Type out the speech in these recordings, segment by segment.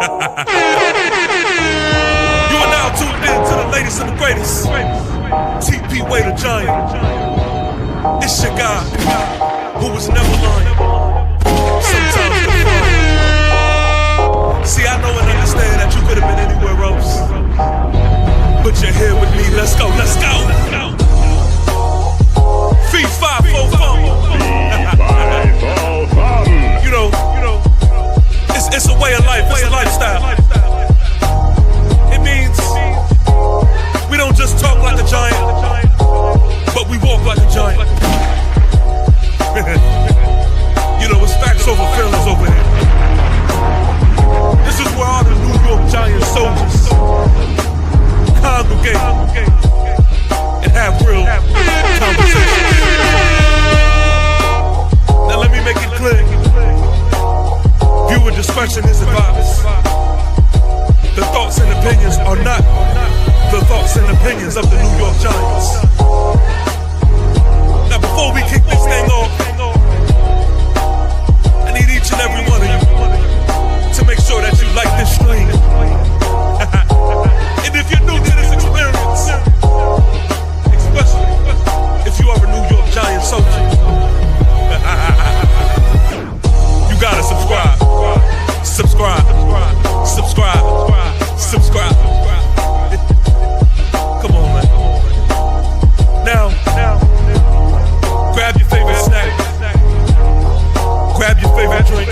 You are now tuned in to the latest and the greatest. TP Way the Giant. It's your guy who was never lying. Sometimes defiant. See, I know and understand that you could have been anywhere else, but you're here with me. Let's go, let's go. Fee, 5, 4, 4. You know, it's a way of life, it's a lifestyle. It means we don't just talk like a giant, but we walk like a giant. You know, it's facts over feelings over here. This is where all the New York Giant soldiers congregate and have real conversations. Now let me make it clear. Viewer discretion is advised. The thoughts and opinions are not the thoughts and opinions of the New York Giants. Now before we kick this thing off, I need each and every one of you to make sure that you like this stream. And if you're new to this experience, especially if you are a New York Giant soldier, you gotta subscribe. Subscribe. Subscribe. Subscribe. Come on, man. Now, grab your favorite snack. Grab your favorite drink.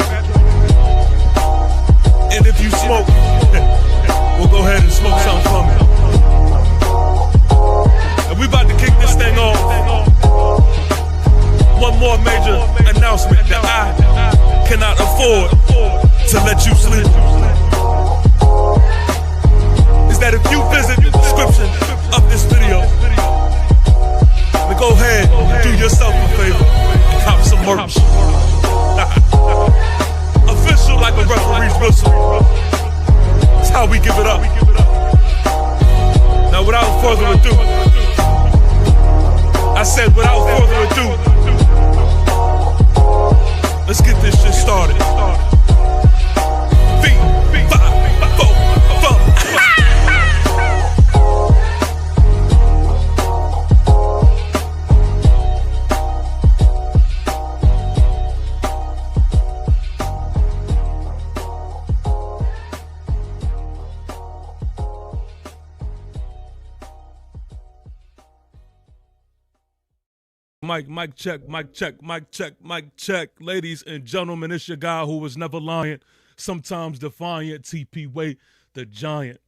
And if you smoke, we'll go ahead and smoke something from it. And we about to kick this thing off. One more major announcement that I cannot afford to let you sleep is that if you visit the description of this video, then go ahead and do yourself a favor and cop some merch. Official like a referee's whistle. That's how we give it up. Now without further ado, I said without further ado, let's get this shit started. Mic check, mic check, mic check, mic check. Ladies and gentlemen, it's your guy who was never lying, sometimes defiant, TP Way the Giant.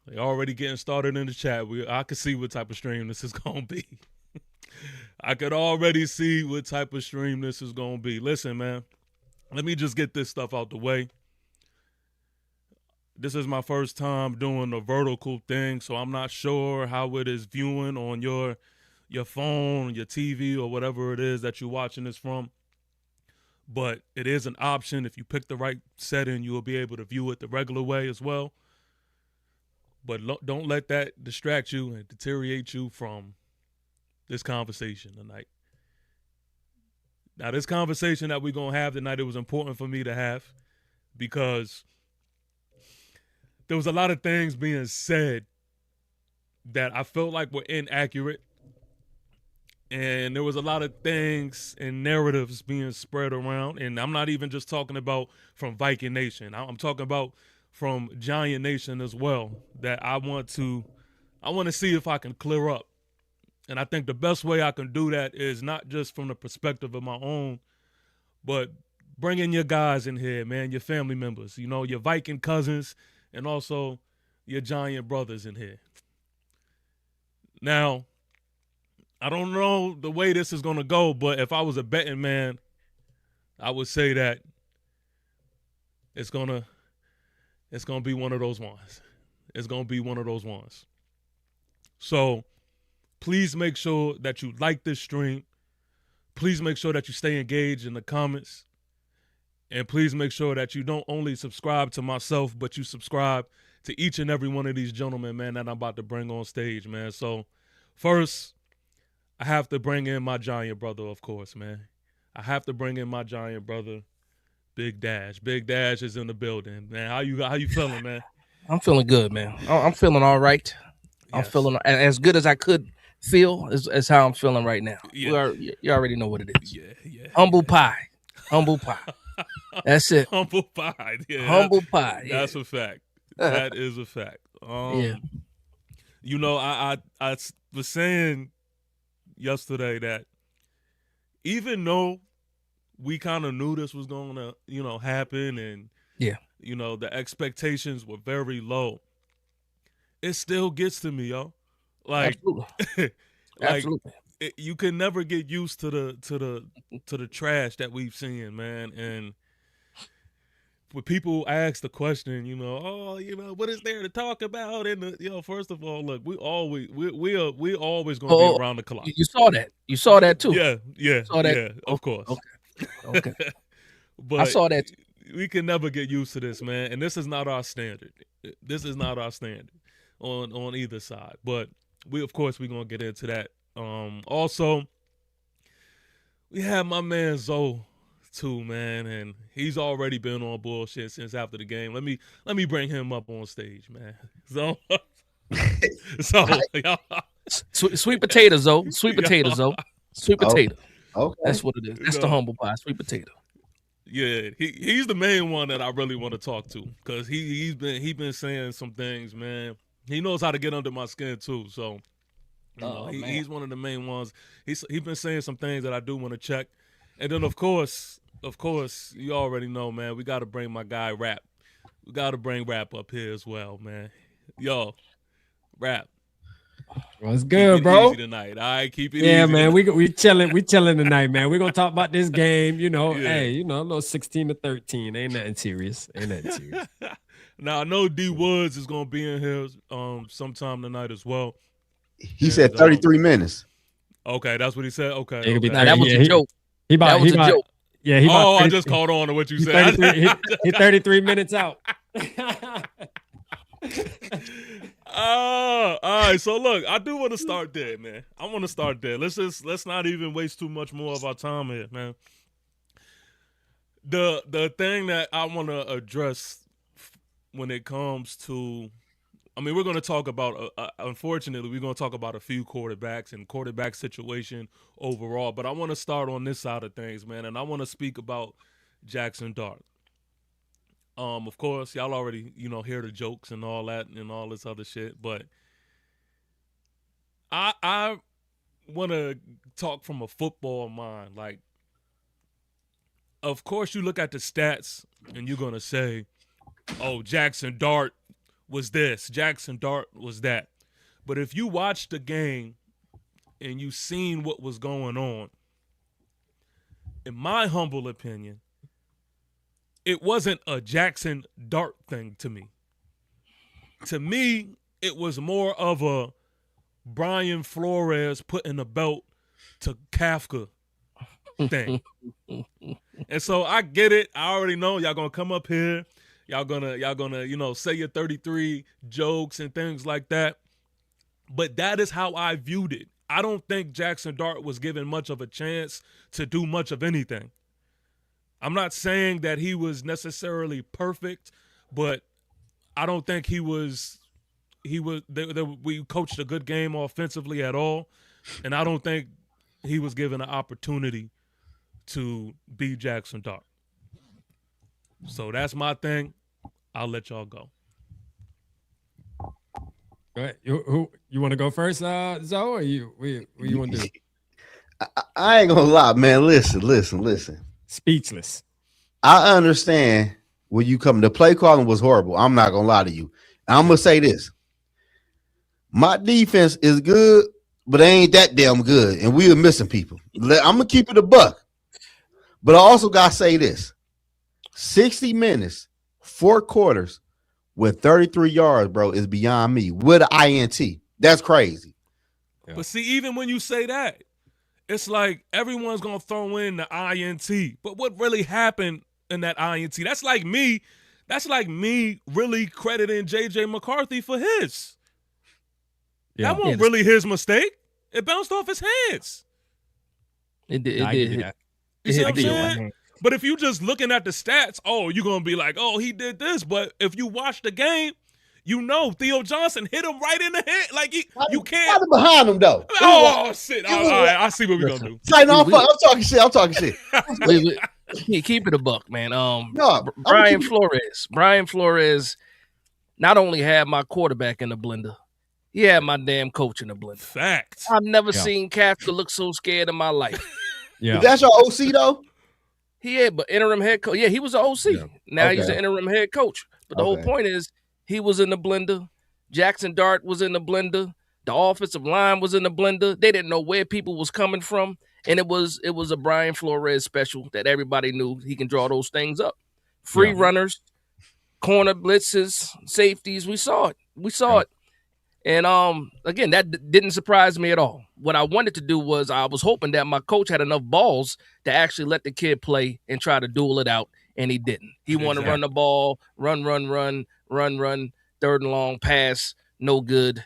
They already getting started in the chat. I can see what type of stream this is going to be. I could already see what type of stream this is going to be. Listen, man, let me just get this stuff out the way. This is my first time doing a vertical thing, so I'm not sure how it is viewing on your phone, your TV, or whatever it is that you're watching this from. But it is an option. If you pick the right setting, you will be able to view it the regular way as well. But don't let that distract you and deteriorate you from this conversation tonight. Now, this conversation that we're going to have tonight, it was important for me to have because there was a lot of things being said that I felt like were inaccurate. And there was a lot of things and narratives being spread around. And I'm not even just talking about from Viking Nation. I'm talking about from Giant Nation as well, that I want to see if I can clear up. And I think the best way I can do that is not just from the perspective of my own, but bringing your guys in here, man, your family members, you know, your Viking cousins, and also your Giant brothers in here. Now, I don't know the way this is going to go, but if I was a betting man, I would say that it's going to be one of those ones. It's going to be one of those ones. So please make sure that you like this stream. Please make sure that you stay engaged in the comments. And please make sure that you don't only subscribe to myself, but you subscribe to each and every one of these gentlemen, man, that I'm about to bring on stage, man. So first, I have to bring in my Giant brother, of course, man. I have to bring in my Giant brother, Big Dash. Big Dash is in the building, man. How you feeling, man? I'm feeling good, man. I'm feeling all right. I'm Yes. feeling as good as I could feel as how I'm feeling right now. Yeah. You already know what it is. Yeah. Humble pie. Humble pie. That's it. Humble pie. Yeah. Humble pie. That's a fact. Yeah. That is a fact. Yeah. You know, I was saying yesterday that even though we kind of knew this was going to, happen, and Yeah. the expectations were very low, it still gets to me, yo. Like, Absolutely. like Absolutely. you can never get used to the trash that we've seen, man. And when people ask the question, what is there to talk about? And first of all, look, we always gonna be around the clock. You saw that. You saw that too. Yeah. Saw that. Yeah. Of course. Okay. But I saw that. We can never get used to this, man. And this is not our standard. This is not our standard on either side. But we're gonna get into that. Also, we have my man Zoe too, man, and he's already been on bullshit since after the game. Let me bring him up on stage, man. Sweet potatoes, though. Sweet potatoes, though. Sweet potato. Okay. That's what it is. That's the humble pie, sweet potato. Yeah, he's the main one that I really want to talk to, because he's been saying some things, man. He knows how to get under my skin too, so he's one of the main ones. He's been saying some things that I do want to check, and then of course, you already know, man. We got to bring my guy Rap. We got to bring Rap up here as well, man. Yo, Rap. What's good, bro? Easy tonight. All right, keep it easy. Yeah, man. We chilling tonight, man. We're gonna talk about this game. Hey, a little 16-13. Ain't nothing serious. Now I know D Woods is gonna be in here sometime tonight as well. He said 33 minutes. Okay, that's what he said. Okay. Now, that was a joke. That was a joke. Yeah, I just caught on to what you said. He 33 minutes out. All right. So look, I do want to start there, man. I want to start there. Let's not even waste too much more of our time here, man. The thing that I want to address when it comes to, we're going to talk about, unfortunately, we're going to talk about a few quarterbacks and quarterback situation overall, but I want to start on this side of things, man, and I want to speak about Jackson Dart. Of course, y'all already, hear the jokes and all that and all this other shit, but I want to talk from a football mind. Like, of course, you look at the stats and you're going to say, oh, Jackson Dart was this, Jackson Dart was that. But if you watch the game and you seen what was going on, in my humble opinion, it wasn't a Jackson Dart thing to me. To me, it was more of a Brian Flores putting a belt to Kafka thing. And so I get it. I already know y'all gonna come up here. Y'all gonna, say your 33 jokes and things like that. But that is how I viewed it. I don't think Jackson Dart was given much of a chance to do much of anything. I'm not saying that he was necessarily perfect, but I don't think he was. We coached a good game offensively at all, and I don't think he was given an opportunity to be Jackson Dart. So that's my thing. I'll let y'all go. All right. You want to go first, Zoe, or what you want to do? I ain't gonna lie, man. Listen. Speechless. I understand where you come. The play calling was horrible. I'm not gonna lie to you. And I'm gonna say this: my defense is good, but they ain't that damn good, and we are missing people. I'm gonna keep it a buck, but I also gotta say this: 60 minutes, 4 quarters, with 33 yards, bro, is beyond me. With an INT, that's crazy. Yeah. But see, even when you say that, it's like everyone's going to throw in the INT. But what really happened in that INT? That's like me really crediting J.J. McCarthy for his. Yeah. That wasn't really his mistake. It bounced off his hands. It did. I give you that. You see what I'm saying? But if you just looking at the stats, you're gonna be like, oh, he did this. But if you watch the game, you know Theo Johnson hit him right in the head. Like you can't. Why behind him though? Oh shit! All right, I see what we're gonna do. Say, no, I'm talking shit. I'm talking shit. Keep it a buck, man. No, Brian Flores not only had my quarterback in the blender, he had my damn coach in the blender. Fact. I've never seen Kafka look so scared in my life. Yeah, that's your OC though. But interim head coach. Yeah, he was an OC. Yeah. Now he's an interim head coach. But the whole point is he was in the blender. Jackson Dart was in the blender. The offensive line was in the blender. They didn't know where people was coming from. And it was a Brian Flores special that everybody knew he can draw those things up. Free runners, corner blitzes, safeties. We saw it. And again, that didn't surprise me at all. What I wanted to do was I was hoping that my coach had enough balls to actually let the kid play and try to duel it out, and he didn't. He wanted to run the ball, run, third and long, pass, no good,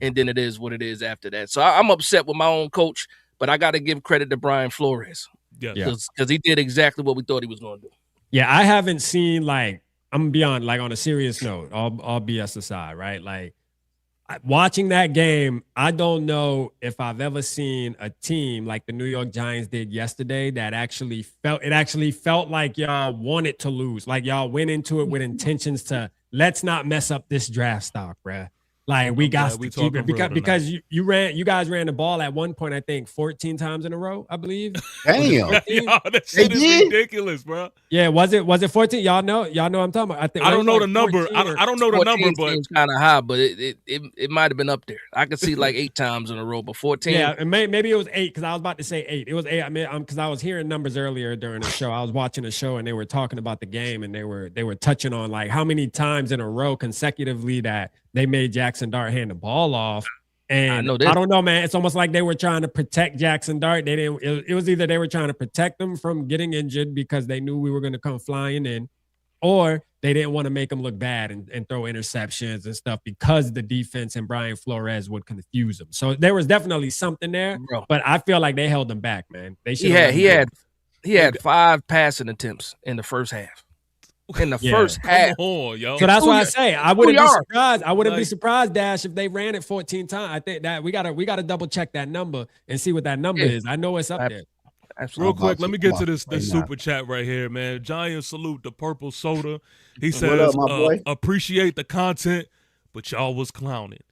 and then it is what it is after that. So I'm upset with my own coach, but I got to give credit to Brian Flores. Because he did exactly what we thought he was going to do. Yeah, I haven't seen, like, I'm beyond, like, on a serious note, all BS aside, right? Like, watching that game, I don't know if I've ever seen a team like the New York Giants did yesterday that actually felt like y'all wanted to lose. Like y'all went into it with intentions to let's not mess up this draft stock, bruh. Like we got to keep it because you guys ran the ball at one point, I think 14 times in a row, I believe. Damn. Yo, that shit is ridiculous, bro. Yeah, was it 14? Y'all know what I'm talking about. I don't know the number. I don't know the number, but it's kind of high, but it might have been up there. I could see like 8 times in a row, but 14. Yeah, and maybe it was 8 because I was about to say 8. It was 8. I mean, because I was hearing numbers earlier during the show. I was watching the show and they were talking about the game and they were touching on like how many times in a row consecutively that they made Jackson Dart hand the ball off. And I don't know, man. It's almost like they were trying to protect Jackson Dart. They didn't. It was either they were trying to protect him from getting injured because they knew we were going to come flying in, or they didn't want to make him look bad and throw interceptions and stuff because the defense and Brian Flores would confuse him. So there was definitely something there, but I feel like they held him back, man. They should. He had 5 passing attempts in the first half. In the first half. Come on, yo. So that's why I say I wouldn't be surprised. I wouldn't be surprised, Dash, if they ran it 14 times. I think that we gotta double check that number and see what that number is. I know it's up there. Absolutely. Real quick, let me get to this super chat right here, man. Giant salute the purple soda. He says, appreciate the content, but y'all was clowning.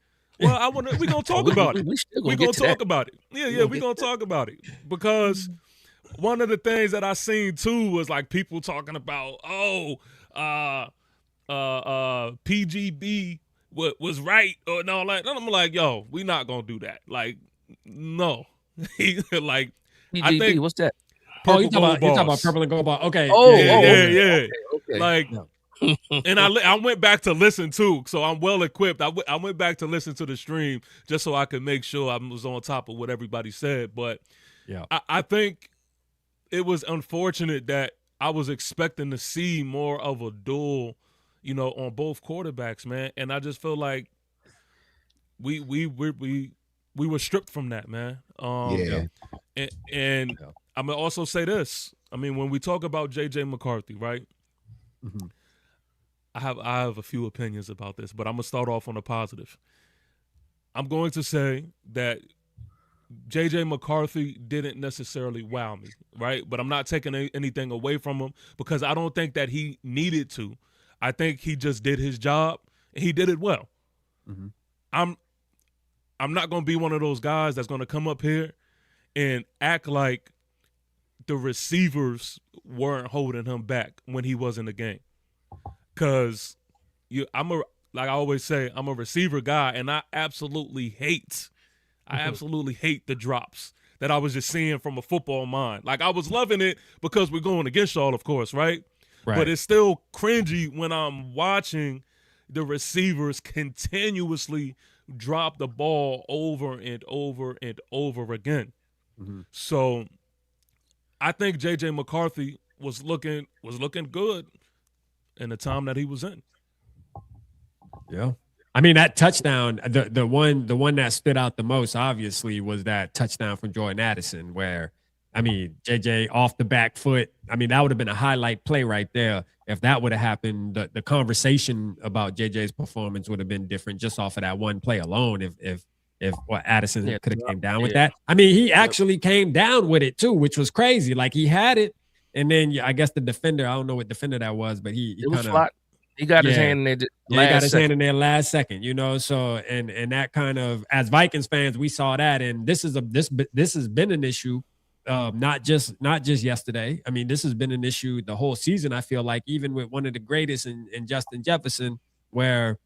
Well, we gonna talk about it. We gonna talk about it. Yeah, we gonna talk about it because one of the things that I seen too was like people talking about, PGB was right or no, like, and I'm like, yo, we not gonna do that. Like, no, like, PGB, I think what's that? You talking about purple and gold ball? Okay. Yeah. Okay. Like, and I went back to listen too, so I'm well equipped. I went back to listen to the stream just so I could make sure I was on top of what everybody said. But yeah, I think it was unfortunate that I was expecting to see more of a duel, on both quarterbacks, man. And I just feel like we were stripped from that, man. And I'm gonna also say this. I mean, when we talk about JJ McCarthy, right? Mm-hmm. I have a few opinions about this, but I'm gonna start off on a positive. I'm going to say that JJ McCarthy didn't necessarily wow me, right? But I'm not taking anything away from him because I don't think that he needed to. I think he just did his job and he did it well. Mm-hmm. I'm not going to be one of those guys that's going to come up here and act like the receivers weren't holding him back when he was in the game. Because like I always say, I'm a receiver guy, and I absolutely hate the drops that I was just seeing from a football mind. Like, I was loving it because we're going against y'all, of course, right? But it's still cringy when I'm watching the receivers continuously drop the ball over and over and over again. Mm-hmm. So I think JJ McCarthy was looking good in the time that he was in. Yeah. I mean, that touchdown, the one that stood out the most, obviously, was that touchdown from Jordan Addison, where I mean, JJ off the back foot. I mean, that would have been a highlight play right there. If that would have happened, the conversation about JJ's performance would have been different just off of that one play alone. If Addison could have came down with that. I mean, he actually came down with it too, which was crazy. Like he had it, and then I guess the defender, I don't know what defender that was, but he was flat. He got his hand in there. He got his hand in there last second, you know. So and that kind of, as Vikings fans, we saw that, and this has been an issue. Not just yesterday. I mean, this has been an issue the whole season. I feel like, even with one of the greatest in Justin Jefferson, where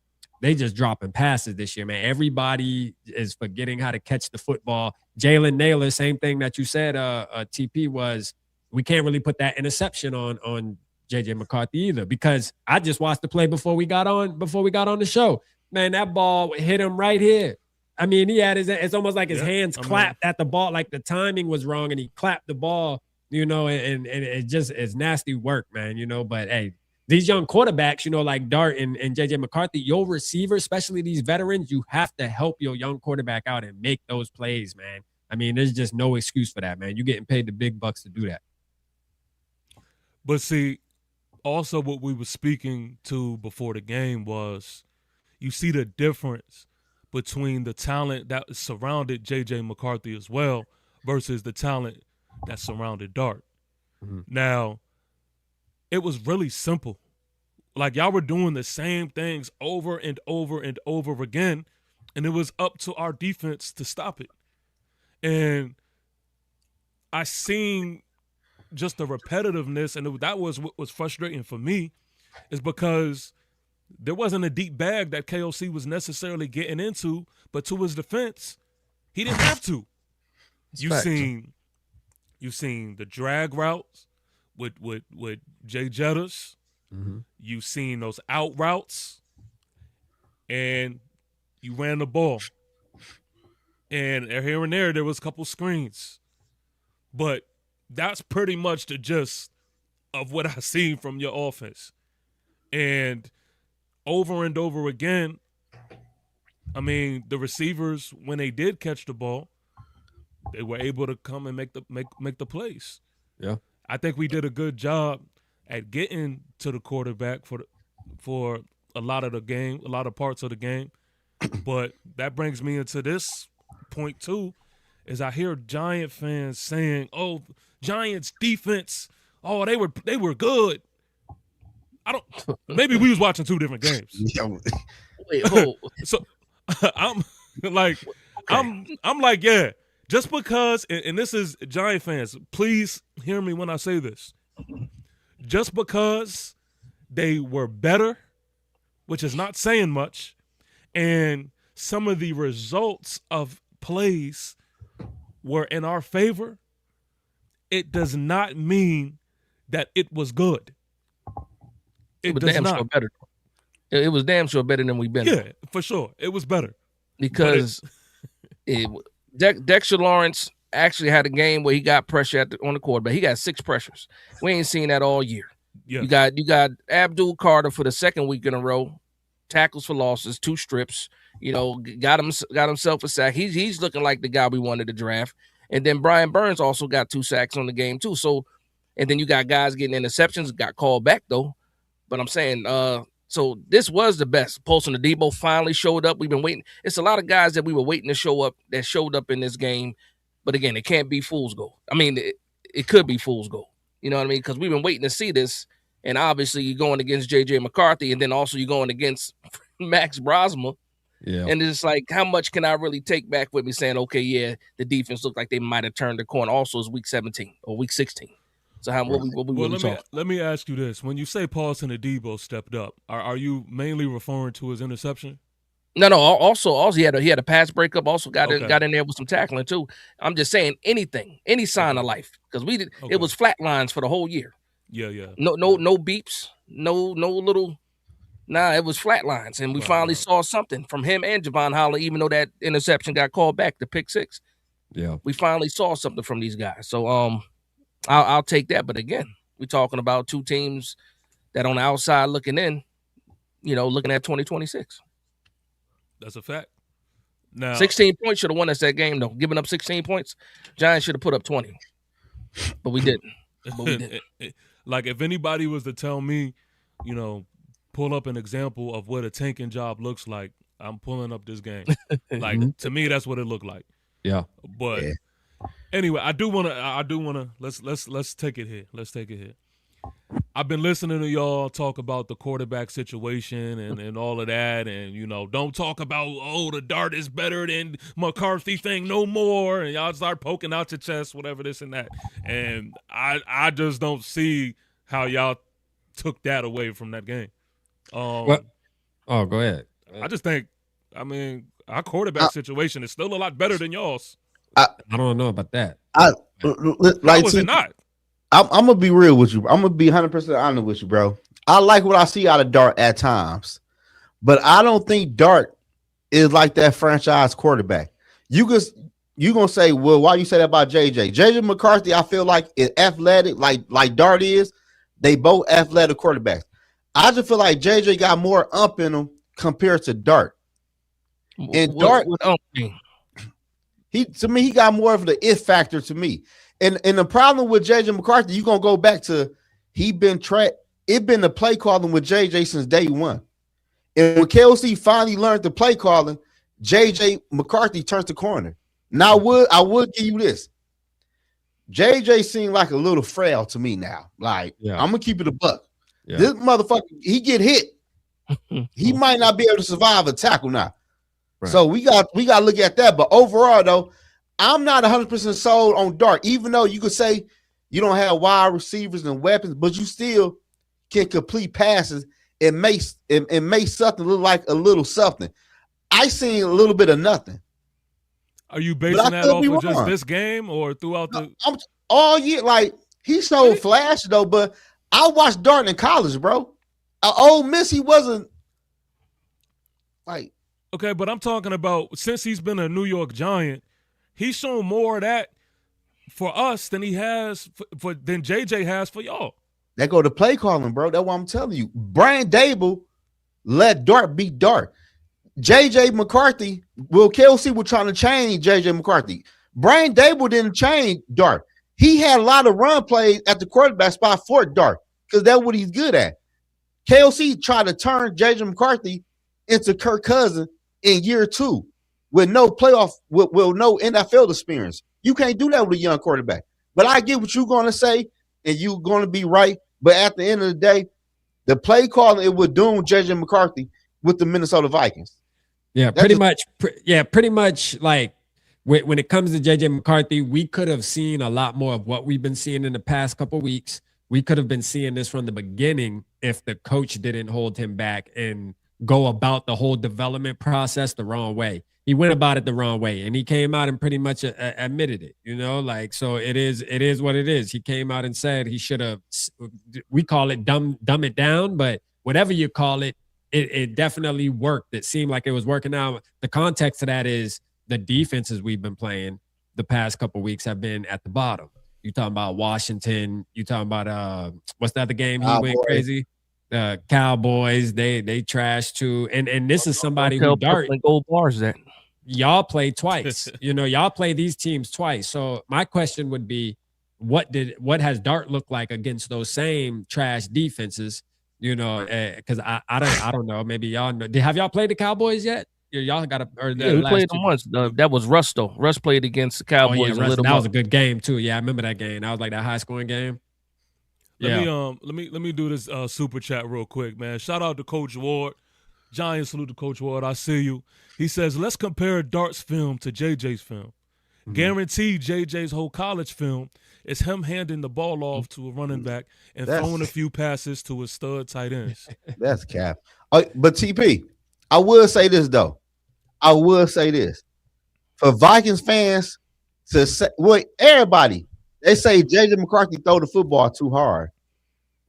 they just dropping passes this year, man. Everybody is forgetting how to catch the football. Jalen Naylor, same thing that you said, TP, was we can't really put that interception on JJ McCarthy either, because I just watched the play before we got on the show. Man, that ball hit him right here. I mean, he had it's almost like his hands clapped at the ball, like the timing was wrong, and he clapped the ball, you know, and it just is nasty work, man, you know. But hey, these young quarterbacks, you know, like Dart and JJ McCarthy, your receivers, especially these veterans, you have to help your young quarterback out and make those plays, man. I mean, there's just no excuse for that, man. You're getting paid the big bucks to do that. But see, also what we were speaking to before the game was, you see the difference between the talent that surrounded J.J. McCarthy as well versus the talent that surrounded Dart. Mm-hmm. Now, it was really simple. Like, y'all were doing the same things over and over and over again, and it was up to our defense to stop it. And I seen just the repetitiveness, and that was what was frustrating for me, is because there wasn't a deep bag that KOC was necessarily getting into, but to his defense, he didn't have to. You've seen the drag routes with Jay Jettas. Mm-hmm. You've seen those out routes, and you ran the ball. And here and there was a couple screens. But that's pretty much the gist of what I seen from your offense. And over and over again, I mean, the receivers, when they did catch the ball, they were able to come and make the plays. Yeah, I think we did a good job at getting to the quarterback for a lot of the game, a lot of parts of the game. But that brings me into this point too, is I hear Giant fans saying, "Oh, Giants defense, oh they were good." Maybe we was watching two different games. Wait, hold. So I'm like, okay. I'm like, yeah, just because, and this is Giant fans, please hear me when I say this. Just because they were better, which is not saying much, and some of the results of plays were in our favor, it does not mean that it was good. It was damn sure better. It was damn sure better than we've been. Yeah, for sure. It was better. Because Dexter Lawrence actually had a game where he got pressure on the quarterback. He got 6 pressures. We ain't seen that all year. Yeah. You got Abdul Carter for the second week in a row, tackles for losses, 2 strips. You know, got himself a sack. He's looking like the guy we wanted to draft. And then Brian Burns also got 2 sacks on the game too. So, and then you got guys getting interceptions, got called back though. But I'm saying, so this was the best. Paulson Adebo finally showed up. We've been waiting. It's a lot of guys that we were waiting to show up that showed up in this game. But again, it can't be fool's gold. I mean, it could be fool's gold. You know what I mean? Because we've been waiting to see this. And obviously you're going against J.J. McCarthy, and then also you're going against Max Brosma. Yeah. And it's like, how much can I really take back with me saying, okay, yeah, the defense looked like they might have turned the corner. Also, it's week 17 or week 16. So let me ask you this: when you say Paulson Adebo stepped up, are you mainly referring to his interception? No. Also he had a pass breakup. Also got in there with some tackling too. I'm just saying any sign of life, because it was flat lines for the whole year. Yeah. No beeps. No little. Nah, it was flat lines, and we finally saw something from him and Javon Holland. Even though that interception got called back, the pick 6. Yeah, we finally saw something from these guys. So I'll take that. But again, we're talking about 2 teams that on the outside looking in, you know, looking at 2026. That's a fact. Now, 16 points should have won us that game, though. Giving up 16 points, Giants should have put up 20. But we didn't. Like if anybody was to tell me, pull up an example of what a tanking job looks like, I'm pulling up this game. Like to me, that's what it looked like. Yeah. But anyway, I do wanna let's take it here. Let's take it here. I've been listening to y'all talk about the quarterback situation and all of that, and don't talk about the Dart is better than McCarthy thing no more, and y'all start poking out your chest, whatever this and that, and I just don't see how y'all took that away from that game. Go ahead. I just think, our quarterback situation is still a lot better than y'all's. I don't know about that. How was it not? I'm gonna be real with you. I'm gonna be 100% honest with you, bro. I like what I see out of Dart at times, but I don't think Dart is like that franchise quarterback. You gonna say, well, why you say that about JJ? JJ McCarthy, I feel like is athletic, like Dart is. They both athletic quarterbacks. I just feel like JJ got more ump in him compared to Dart. And Dart, he got more of the it factor to me. And the problem with JJ McCarthy, you're gonna go back to it been the play calling with JJ since day one. And when KOC finally learned the play calling, JJ McCarthy turns the corner. Now I would give you this. JJ seemed like a little frail to me now. Like, I'm gonna keep it a buck. Yeah. This motherfucker, he get hit. He might not be able to survive a tackle now. Right. So we got to look at that. But overall, though, I'm not 100% sold on Dart. Even though you could say you don't have wide receivers and weapons, but you still can complete passes and make something look like a little something. I seen a little bit of nothing. Are you basing that off of just this game or throughout all year? Like, he's so flashy though, but I watched Dart in college, bro. Ole Miss, he wasn't like. Okay, but I'm talking about since he's been a New York Giant, he's shown more of that for us than he has than JJ has for y'all. That go to play calling, bro. That's what I'm telling you. Brian Dable let Dart beat Dart. JJ McCarthy, KLC was trying to change JJ McCarthy. Brian Dable didn't change Dart. He had a lot of run plays at the quarterback spot for Dart because that's what he's good at. KLC tried to turn JJ McCarthy into Kirk Cousins in year 2 with no playoff, with no NFL experience. You can't do that with a young quarterback. But I get what you're going to say, and you're going to be right. But at the end of the day, the play calling, it would doom JJ McCarthy with the Minnesota Vikings. Yeah, pretty much like when it comes to JJ McCarthy, we could have seen a lot more of what we've been seeing in the past couple of weeks. We could have been seeing this from the beginning if the coach didn't hold him back and go about the whole development process the wrong way. He went about it the wrong way, and he came out and pretty much admitted it, so it is what it is. He came out and said he should have, we call it dumb it down, but whatever you call it, it definitely worked. It seemed like it was working out. The context of that is the defenses we've been playing the past couple of weeks have been at the bottom. You talking about Washington, you talking about what's the other game he went crazy? Cowboys, they trashed too. And this is somebody who Dart gold bars that y'all play twice. Y'all play these teams twice. So my question would be, what has Dart looked like against those same trash defenses? Because I don't know. Maybe y'all know. Have y'all played the Cowboys yet? Y'all got we played them once. That was Russ though. Russ played against the Cowboys. That was a good game too. Yeah, I remember that game. That was like that high scoring game. Let me do this super chat real quick, man. Shout out to Coach Ward. Giant salute to Coach Ward. I see you. He says, let's compare Dart's film to JJ's film. Mm-hmm. Guaranteed JJ's whole college film is him handing the ball off to a running back and throwing a few passes to his stud tight ends. That's cap. But TP, I will say this though. For Vikings fans to say, well, everybody, they say JJ McCarthy throw the football too hard.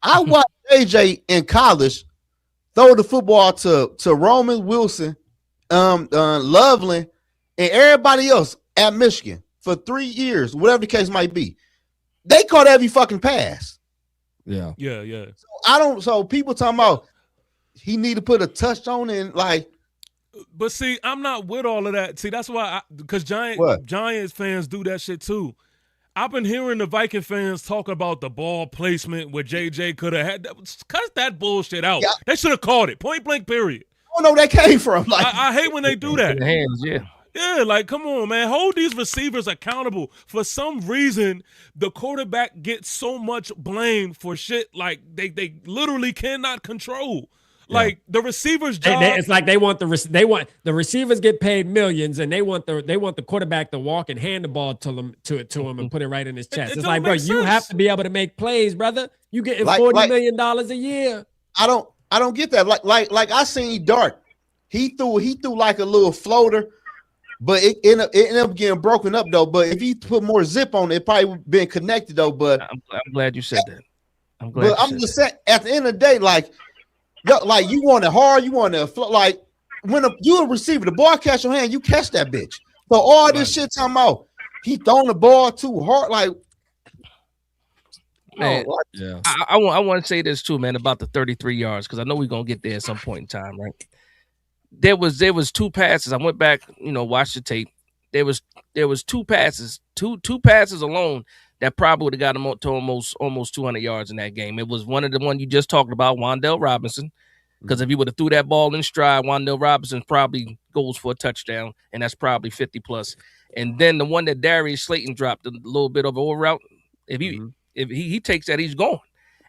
I watched JJ in college throw the football to Roman Wilson, Loveland, and everybody else at Michigan for 3 years, whatever the case might be. They caught every fucking pass. Yeah. So people talking about he need to put a touch on it, like. But see, I'm not with all of that. See, that's why, because Giants fans do that shit too. I've been hearing the Viking fans talk about the ball placement where JJ could have had. Cut that bullshit out. Yeah. They should have called it point blank. Period. I don't know where that came from. Like I hate when they do that. In the hands, yeah. Yeah, like come on, man. Hold these receivers accountable. For some reason, the quarterback gets so much blame for shit like they literally cannot control. Like the receivers' job, it's like they want the receivers get paid millions, and they want the quarterback to walk and hand the ball to him and put it right in his chest. It's like, bro, you have to be able to make plays, brother. You getting $40 million a year. I don't get that. Like I seen Dart. He threw like a little floater, but it ended up getting broken up though. But if he put more zip on it, probably would been connected though. But I'm glad you said that. I'm just saying, at the end of the day, like you want it hard, you want it like when you a receiver, the ball catch your hand, you catch that bitch. So all this shit talking about he throwing the ball too hard, like man. I want to say this too, man, about the 33 yards because I know we're gonna get there at some point in time, right? There was 2 passes. I went back, watched the tape. There was 2 passes, two passes alone that probably would have got him to almost 200 yards in that game. It was one of the one you just talked about, Wan'Dale Robinson, because if he would have threw that ball in stride, Wan'Dale Robinson probably goes for a touchdown, and that's probably 50 plus. And then the one that Darius Slayton dropped a little bit of over route, if he takes that, he's gone.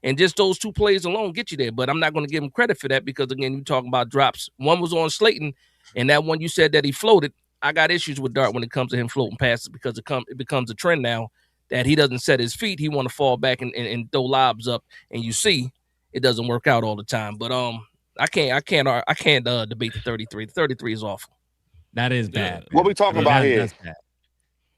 And just those 2 plays alone get you there. But I'm not going to give him credit for that because, again, you're talking about drops. One was on Slayton, and that one you said that he floated. I got issues with Dart when it comes to him floating passes because it becomes a trend now that he doesn't set his feet. He want to fall back and throw lobs up, and you see it doesn't work out all the time. But I can't debate the 33. The 33 is awful. That is bad. What we talking about here? That's bad.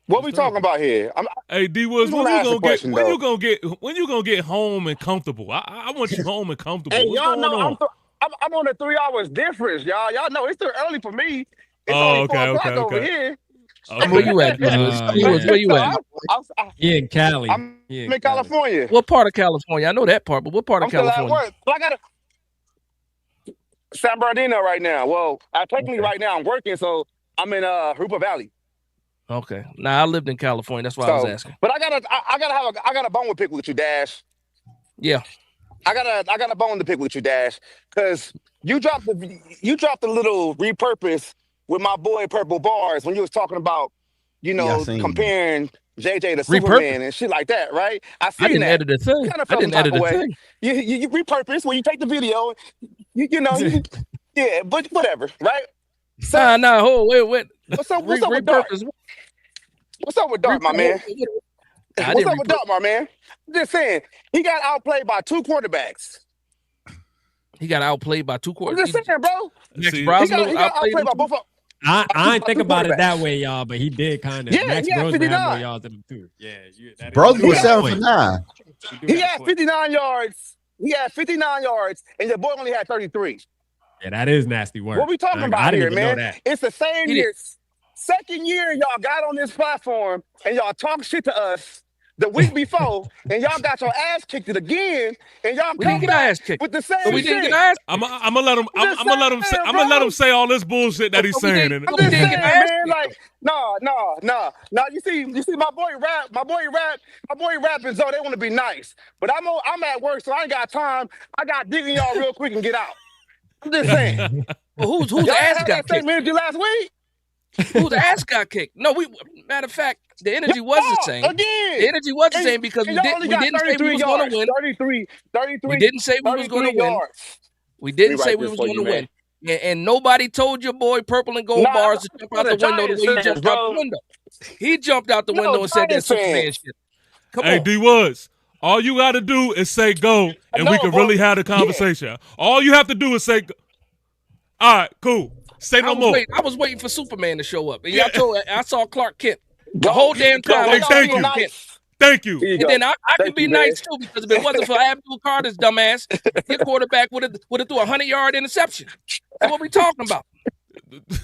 What we talking about here? Hey, D Woods, when you gonna get home and comfortable? I want you home and comfortable. Hey, What's y'all going know on? I'm on a 3 hours difference, y'all. Y'all know it's too early for me. It's Oh, only 4 okay, o'clock okay, over okay. here. Where you at? Where you at? He in Cali. I'm in California. What part of California? I know that part, but what part of I'm still California? at work. But I got San Bernardino right now. Well, technically right now I'm working, so I'm in Hooper Valley. Okay. Nah, I lived in California. That's why I was asking. But I got a bone to pick with you, Dash. Yeah. I got a bone to pick with you, Dash, because you dropped the little repurpose with my boy Purple Bars when you was talking about, comparing JJ to Superman and shit like that, right? I didn't edit a thing. I didn't edit a thing. You repurpose when you take the video, yeah, but whatever, right? So, wait. What's up with Dart? What's up with Dart, my man? What's up with Dart, my man? I'm just saying, he got outplayed by 2 quarterbacks. He got outplayed by 2 quarterbacks. I'm just saying, bro. He got outplayed by both of them. I ain't think about it that way, y'all, but he did kind of. Yeah, Max he had Brosnan 59. had more yards than him too. Yeah, Brosnan was 7 for 9. He had 59 yards. He had 59 yards, and your boy only had 33. Yeah, that is nasty work. What we talking about here, man? It's the same year. Second year y'all got on this platform, and y'all talk shit to us the week before, and y'all got your ass kicked again, and y'all come back with the same shit. I'm gonna let him. I'm gonna let him say all this bullshit that he's saying. I'm just saying, man. Like, no. You see, my boy rapping, so they want to be nice, but I'm at work, so I ain't got time. I got digging y'all real quick and get out. I'm just saying. Well, who's ass got kicked? Energy last week. Who's ass got kicked? No, matter of fact, the energy was the same. Again. The energy was the same because we didn't say we was going to win. 33. We didn't say we was going to win. We didn't say we was going to win. And nobody told your boy Purple and Gold Bars to jump out the window the way he jumped out the window. He jumped out the window and said that Superman shit. Come on. Hey, D Woods. All you got to do is say go, and we can really have a conversation. Yeah. All you have to do is say go. All right, cool. Say no more. I was waiting for Superman to show up. And I saw Clark Kent the whole damn time. Hey, thank you. And then I can be nice too because if it wasn't for Abdul Carter's dumbass, your quarterback would have threw a 100-yard interception. So what we talking about?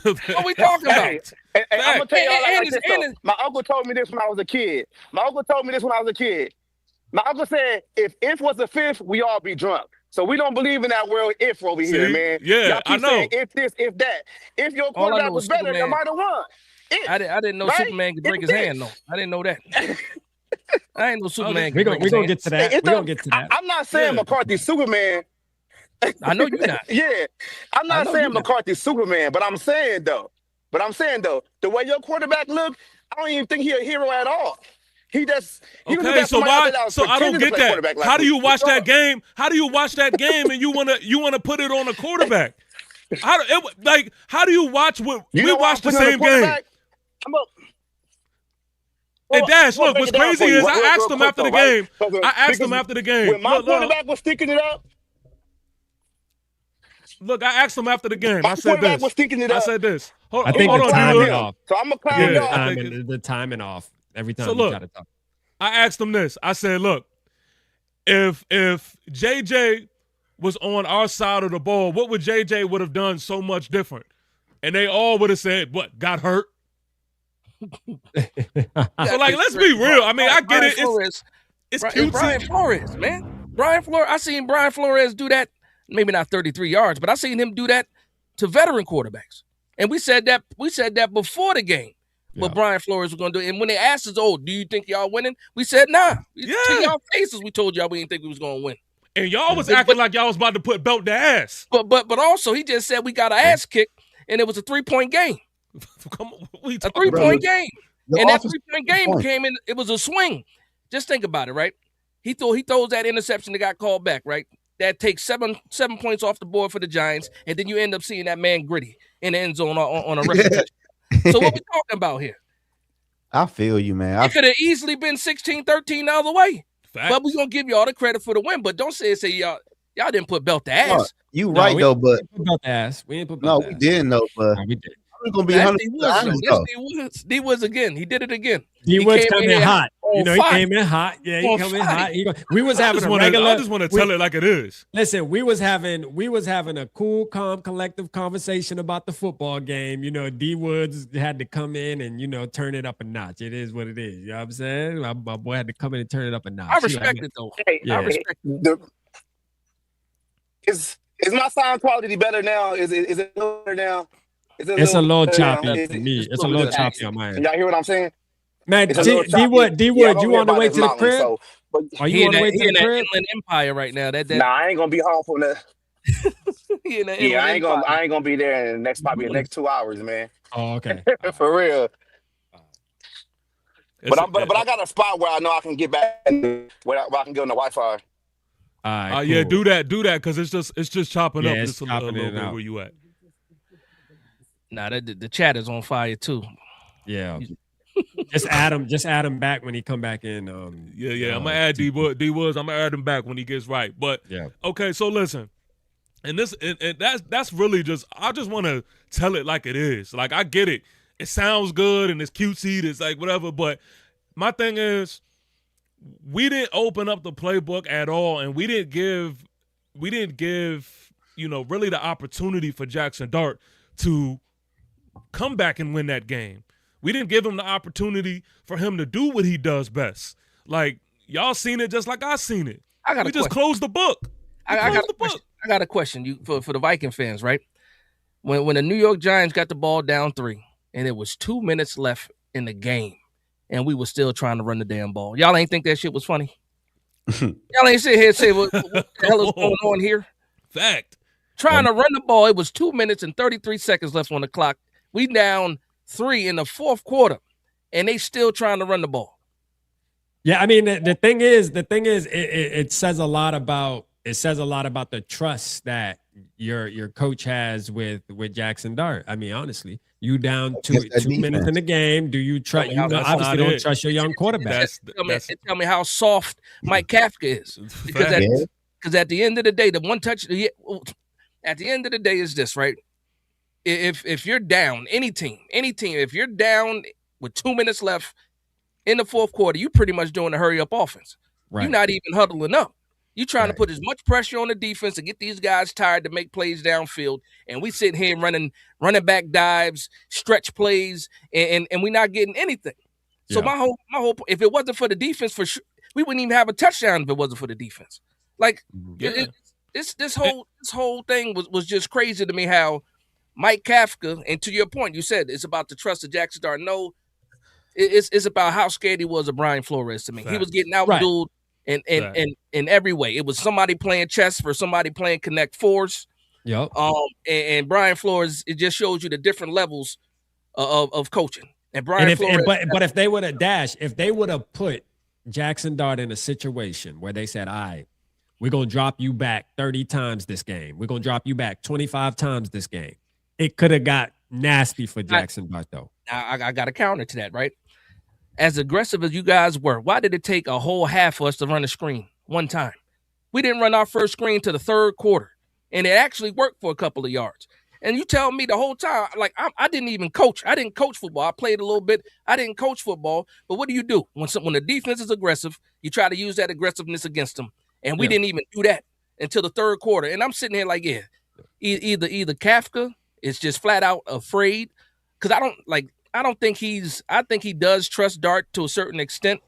What we talking about? Hey, I'm gonna tell you like this, my uncle told me this when I was a kid. My uncle said, if was the 5th, we all be drunk. So we don't believe in that world if over here, man. Yeah, y'all keep I know. saying if this, if that. If your quarterback was better, they might have won. I didn't know Superman could break his hand, though. I didn't know that. I ain't no Superman. We're gonna get to that. We're gonna get to that. I'm not saying McCarthy's Superman. I know you're not. Yeah, I'm not saying McCarthy's Superman, but I'm saying though, the way your quarterback look, I don't even think he's a hero at all. He okay. So why? So I don't get that. How do you watch that game? How do you watch that game and you wanna put it on a quarterback? How do you watch what we watch the same game? Hey, Dash, look, what's crazy is I asked him after the game. When my quarterback was sticking it up. Look, I asked him after the game. I said this. Was sticking it up. I said this. I think the timing off. So I'm going to the timing off every time so you look, try to talk. I asked him this. I said, look, if JJ was on our side of the ball, what would JJ would have done so much different? And they all would have said, what, got hurt? So, like, let's be real. I mean, I get it. It's cute. Brian Flores, man. Brian Flores. I seen Brian Flores do that. Maybe not 33 yards, but I seen him do that to veteran quarterbacks. And we said that before the game. What Brian Flores was going to do. And when they asked us, do you think y'all winning? We said, nah. To y'all faces, we told y'all we didn't think we was going to win. And y'all was acting like y'all was about to put belt to ass. But also, he just said we got our ass kicked, and it was a 3-point game. Come on, a 3-point game. And that 3-point game came in, it was a swing. Just think about it, right? He throws that interception that got called back, right? That takes seven points off the board for the Giants, and then you end up seeing that man Gritty in the end zone on a record touch. So what we talking about here? I feel you, man. It could have easily been 16-13 the other way. Facts. But we're going to give you all the credit for the win. But don't say y'all didn't put belt to ass. No, you right, though, but... We didn't put belt to ass. We didn't put belt to ass. We didn't, though, but... No, we did. I'm going to be 100% honest, D Woods again. He did it again. D Woods coming in hot. He came in hot. Yeah, he came in hot. We was having a regular... I just want to tell it like it is. Listen, we was having a cool, calm, collective conversation about the football game. You know, D Woods had to come in and, turn it up a notch. It is what it is. You know what I'm saying? My boy had to come in and turn it up a notch. I respect it, though. Hey, I respect it. Is my sound quality better now? Is it better now? It's a little choppy for me. It's a little choppy on my end. Y'all hear what I'm saying? Man, D-Wood, you on the way to the crib? Are you on the way to the crib? Inland Empire right now. Nah, I ain't gonna be home from that. I ain't gonna be there in the next 2 hours, man. Oh, okay. For real. But I got a spot where I know I can get back where I can get on the Wi-Fi. Cool. Yeah, do that, because it's just chopping up. It's chopping a little bit where you at. Nah, the chat is on fire too. Yeah. just add him back when he come back in. I'm gonna add D Woods. I'm gonna add him back when he gets right. But okay, so listen, and that's really just, I just want to tell it like it is. Like, I get it. It sounds good and it's cutesy. It's like whatever. But my thing is, we didn't open up the playbook at all, and we didn't give really the opportunity for Jackson Dart to come back and win that game. We didn't give him the opportunity for him to do what he does best. Like, y'all seen it just like I seen it. We just closed the book. I got a question for the Viking fans, right? When the New York Giants got the ball down 3 and it was 2 minutes left in the game and we were still trying to run the damn ball, y'all ain't think that shit was funny? Y'all ain't sit here and say, what the hell is going on here? Fact. Trying to run the ball. It was 2 minutes and 33 seconds left on the clock. We down 3 in the fourth quarter, and they still trying to run the ball. Yeah, I mean, the thing is, it says a lot about the trust that your coach has with Jackson Dart. I mean, honestly, you down 2 minutes in the game. Do you trust? You obviously don't trust your young quarterback. Tell me how soft Mike Kafka is, because at the end of the day, the one touch. At the end of the day, is this, right? If you're down, any team, if you're down with 2 minutes left in the fourth quarter, you're pretty much doing a hurry-up offense. Right. You're not even huddling up. You're trying to put as much pressure on the defense to get these guys tired to make plays downfield, and we sitting here running back dives, stretch plays, and we're not getting anything. So my whole if it wasn't for the defense, for sure, we wouldn't even have a touchdown if it wasn't for the defense. Like this whole thing was just crazy to me. How Mike Kafka, and to your point, you said it's about the trust of Jackson Dart. No, It's about how scared he was of Brian Flores to me. Fact. He was getting outdueled in every way. It was somebody playing chess for somebody playing Connect Force. Yep. And Brian Flores, it just shows you the different levels of coaching. And Brian Flores, but if they would have put Jackson Dart in a situation where they said, all right, we're going to drop you back 30 times this game. We're going to drop you back 25 times this game. It could have got nasty for Jackson Dart, though. I got a counter to that, right? As aggressive as you guys were, why did it take a whole half for us to run a screen one time? We didn't run our first screen to the third quarter, and it actually worked for a couple of yards. And you tell me the whole time, like, I didn't even coach. I didn't coach football. I played a little bit. I didn't coach football. But what do? When the defense is aggressive, you try to use that aggressiveness against them. And we didn't even do that until the third quarter. And I'm sitting here like, either Kafka is just flat out afraid, because I think he does trust Dart to a certain extent.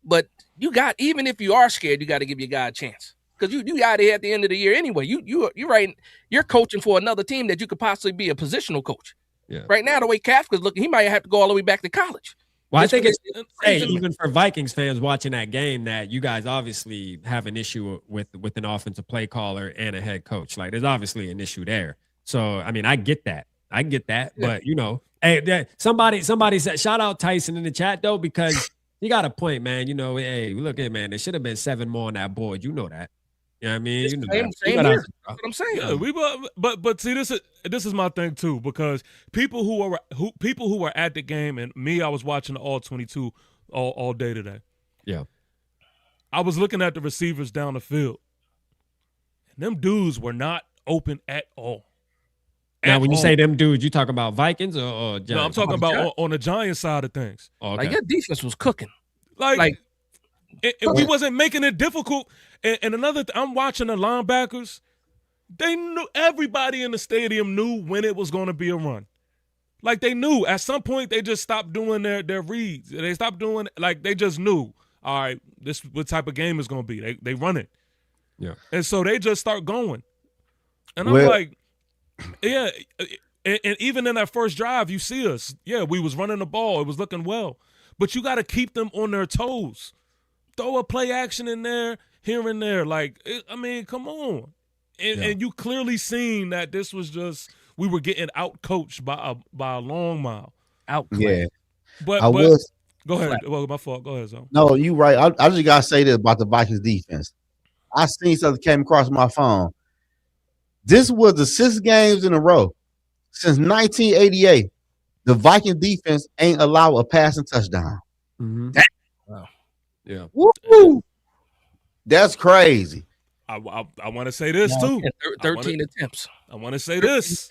But even if you are scared, you got to give your guy a chance. Because you out here at the end of the year anyway. You're coaching for another team that you could possibly be a positional coach. Yeah. Right now, the way Kafka's looking, he might have to go all the way back to college. Well, I think even for Vikings fans watching that game, that you guys obviously have an issue with an offensive play caller and a head coach. Like, there's obviously an issue there. So, I mean, I get that. Yeah. But, hey, somebody said, shout out Tyson in the chat, though, because he got a point, man. Hey, look at, man, there should have been 7 more on that board. You know that. You know what I mean? Same here. That's what I'm saying. Yeah, but see, this is my thing too, because people who were at the game, and me, I was watching the all 22 all day today. Yeah, I was looking at the receivers down the field, and them dudes were not open at all. Now, when you say them dudes, you talking about Vikings or Giants? No, I'm talking about on the Giants side of things. Oh, okay. Like, your defense was cooking. Like we wasn't making it difficult. And another I'm watching the linebackers. They knew, everybody in the stadium knew when it was going to be a run. Like, they knew. At some point, they just stopped doing their reads. They stopped doing, like, they just knew, all right, this what type of game is going to be. They run it. Yeah. And so they just start going. And I'm like, yeah. And even in that first drive, you see us. Yeah, we was running the ball. It was looking well. But you got to keep them on their toes. Throw a play action in there, here and there. Like, I mean, come on. And you clearly seen that this was just, we were getting out-coached by a long mile. Yeah. But go ahead. Well, my fault. Go ahead, Zone. No, you right. I just got to say this about the Vikings defense. I seen something came across my phone. This was the 6 games in a row since 1988. The Viking defense ain't allowed a passing touchdown. Mm-hmm. Wow. Yeah. Woo! That's crazy. I want to say this too. 13 attempts. I want to say this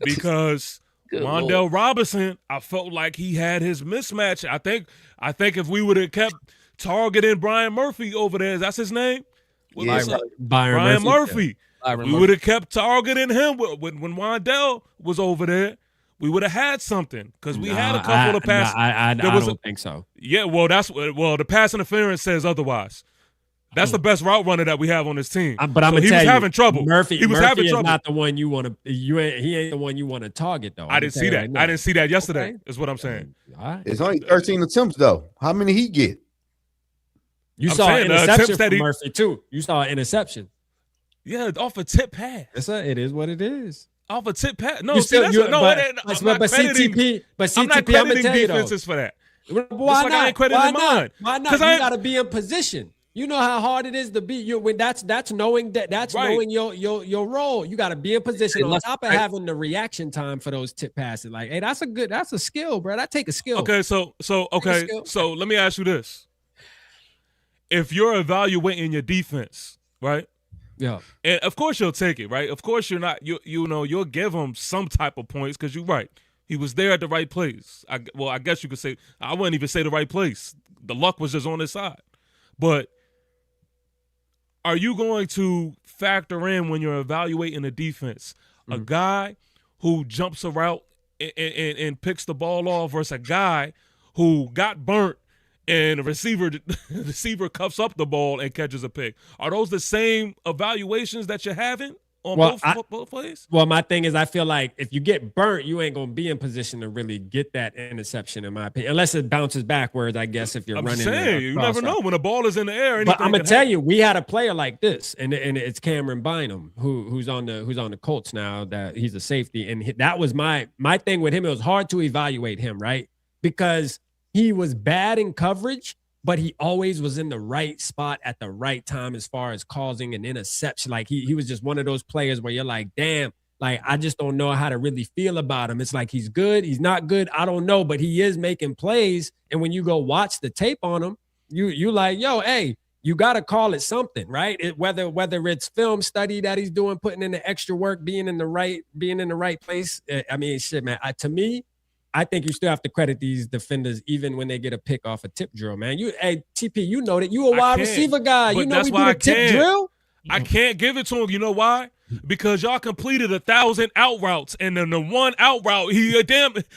because Wan'Dale Robinson, I felt like he had his mismatch. I think if we would have kept targeting Brian Murphy over there, that's his name. Brian Murphy. We would have kept targeting him when Wan'Dale was over there. We would have had something because we had a couple of passes. I don't think so. Yeah, well, the pass interference says otherwise. That's the best route runner that we have on this team. But I'm gonna tell you, having trouble. Murphy is not the one you want to. He ain't the one you want to target though. I didn't see that. I didn't see that yesterday. Okay. Is what I'm saying. Right. It's only 13 attempts though. How many he get? You saw an interception from Murphy too. You saw an interception. Yeah, off a tip pass. It is what it is. Off a tip pass. No, but CTP. I'm not crediting defenses for that. Why not? I ain't crediting mine. Why not? You got to be in position. You know how hard it is to be you when that's knowing knowing your role. You got to be in position on top of having the reaction time for those tip passes. Like, hey, that's a skill, bro. That take a skill. Okay, so let me ask you this: if you're evaluating your defense, right? Yeah, and of course you'll take it, right? Of course you're not. You'll give him some type of points because you're right. He was there at the right place. I guess you could say I wouldn't even say the right place. The luck was just on his side, but. Are you going to factor in when you're evaluating a defense a guy who jumps a route and picks the ball off versus a guy who got burnt and the receiver cuffs up the ball and catches a pick? Are those the same evaluations that you're having? on both plays? Well, my thing is, I feel like if you get burnt, you ain't gonna be in position to really get that interception, in my opinion, unless it bounces backwards. I guess if you're running, saying, you never know when the ball is in the air. But I'm gonna tell you, we had a player like this, and it's Cameron Bynum, who's on the Colts now. That he's a safety, and that was my thing with him. It was hard to evaluate him, right? Because he was bad in coverage, but he always was in the right spot at the right time as far as causing an interception. Like he was just one of those players where you're like, damn, like I just don't know how to really feel about him. It's like he's good, he's not good, I don't know, but he is making plays. And when you go watch the tape on him, you like, yo, hey, you got to call it something, right? Whether it's film study that he's doing, putting in the extra work, being in the right place. I mean, shit, man. To me, I think you still have to credit these defenders even when they get a pick off a tip drill, man. Hey, TP, you know that. You a wide receiver guy. You know we do a tip drill. I can't give it to him. You know why? Because y'all completed 1,000 out routes, and then the one out route,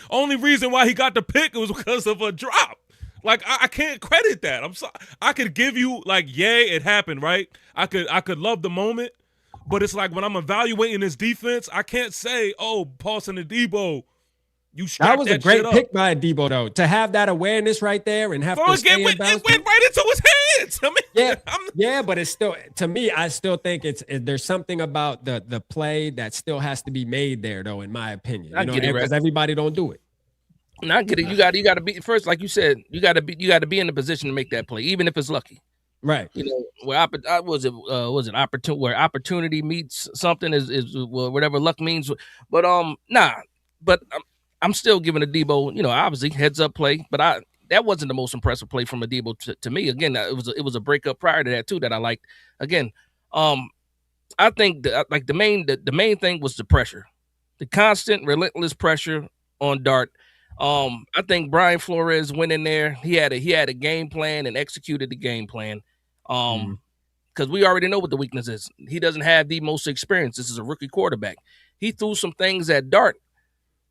only reason why he got the pick was because of a drop. Like I can't credit that. I'm sorry. I could give you like, yay, it happened, right? I could love the moment, but it's like when I'm evaluating this defense, I can't say, oh, Paulson and Debo. That was a great pick by Debo, though, to have that awareness right there and have to stay in bounds. It went right into his hands. I mean, but it's still, to me, I still think there's something about the play that still has to be made there, though, in my opinion. Because everybody don't do it. And I get it. You got to be first, like you said. You got to be in the position to make that play, even if it's lucky. Right. Where was it opportunity? Where opportunity meets something is whatever luck means. But I'm still giving a Debo, obviously heads up play, but that wasn't the most impressive play from a Debo to me. Again, it was a breakup prior to that too that I liked. Again, I think the main thing was the pressure, the constant relentless pressure on Dart. I think Brian Flores went in there. He had a game plan and executed the game plan. Because we already know what the weakness is. He doesn't have the most experience. This is a rookie quarterback. He threw some things at Dart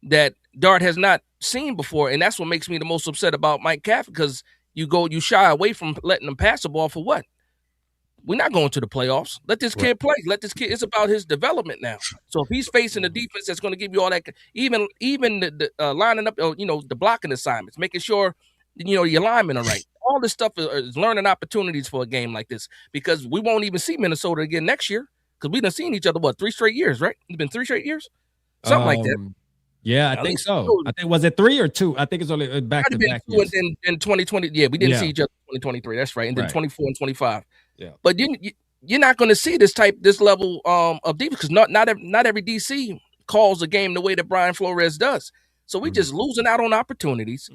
that Dart has not seen before, and that's what makes me the most upset about Mike Caffrey, because you shy away from letting him pass the ball for what? We're not going to the playoffs. Let this kid play. Let this kid. It's about his development now. So if he's facing a defense that's going to give you all that, even the lining up, the blocking assignments, making sure your linemen are right. All this stuff is learning opportunities for a game like this, because we won't even see Minnesota again next year, because we done seen each other 3 straight years, right? It's been 3 straight years, something like that. Yeah, I think so. I think, was it 3 or 2? I think it's only back to back. In 2020, we didn't see each other in 2023. That's right, and then 24 and 25. Yeah, but you're not going to see this level of defense, because not every DC calls a game the way that Brian Flores does. So we just losing out on opportunities,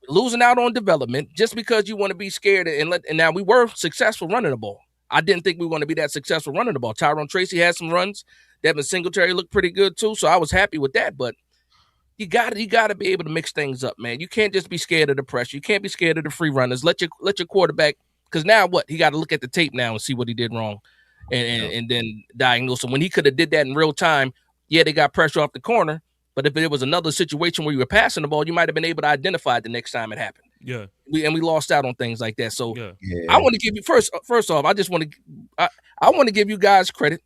losing out on development, just because you want to be scared and now we were successful running the ball. I didn't think we were going to be that successful running the ball. Tyrone Tracy had some runs. Devin Singletary looked pretty good too, so I was happy with that. But you got to be able to mix things up, man. You can't just be scared of the pressure. You can't be scared of the free runners. Let your quarterback, because now what? He got to look at the tape now and see what he did wrong, and then diagnose him. When he could have did that in real time, they got pressure off the corner. But if it was another situation where you were passing the ball, you might have been able to identify it the next time it happened. Yeah, we lost out on things like that. So I want to give you first off, I want to give you guys credit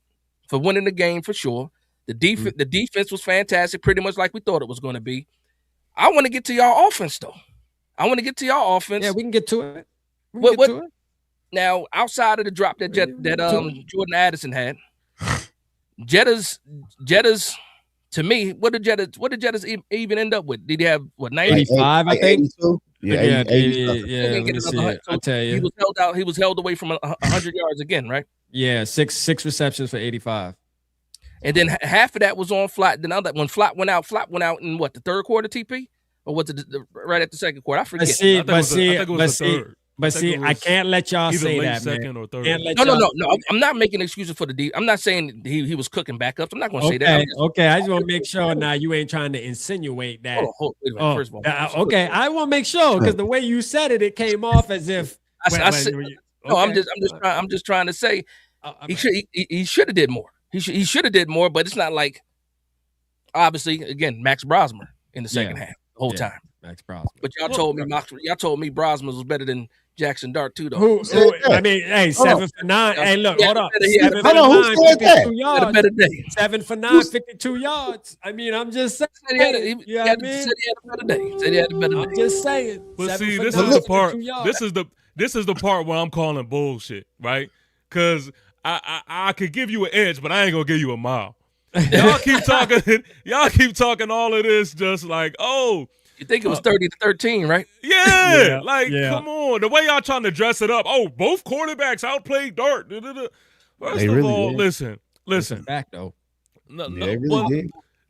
for winning the game for sure. The defense was fantastic, pretty much like we thought it was going to be. I want to get to y'all offense, though. Yeah, we can get to it. Now, outside of the drop that Jordan Addison had, Jetta's to me, what did Jettas even end up with? Did he have 95? I think. Yeah. I'll tell you, he was held away from 100 yards again, right? Yeah, six receptions for 85. And then half of that was on Flat. Then when Flat went out in what, the third quarter, TP? Or was it right at the second quarter? I forget. I can't let y'all say that, second man. Or third. No. I'm not making excuses for the D. I'm not saying he was cooking backups. I'm not going to say that. Okay. I just want to make sure now you ain't trying to insinuate that. Hold on, first of all. Okay. I want to make sure, because the way you said it came off as if. I'm just trying to say he should have did more. He should have did more, but it's not like, obviously, again, Max Brosmer in the second half the whole time. Max Brosmer. But y'all told me Brosmer was better than Jackson Dart too, though. I mean, hey, 7 for 9. Hey, look, hold up. Hold on, who said that? Yards. Better day. 7 for 9, 52 yards. I mean, I'm just saying. He said he had a better day. Said he had a better day. I'm just saying. But see, this is the part. This is the part where I'm calling bullshit, right? Because I could give you an edge, but I ain't gonna give you a mile. Y'all keep talking. Y'all keep talking all of this, just like, oh. You think it was 30-13, right? Yeah, come on. The way y'all trying to dress it up. Oh, both quarterbacks outplayed Dart. First of all, listen. Back though.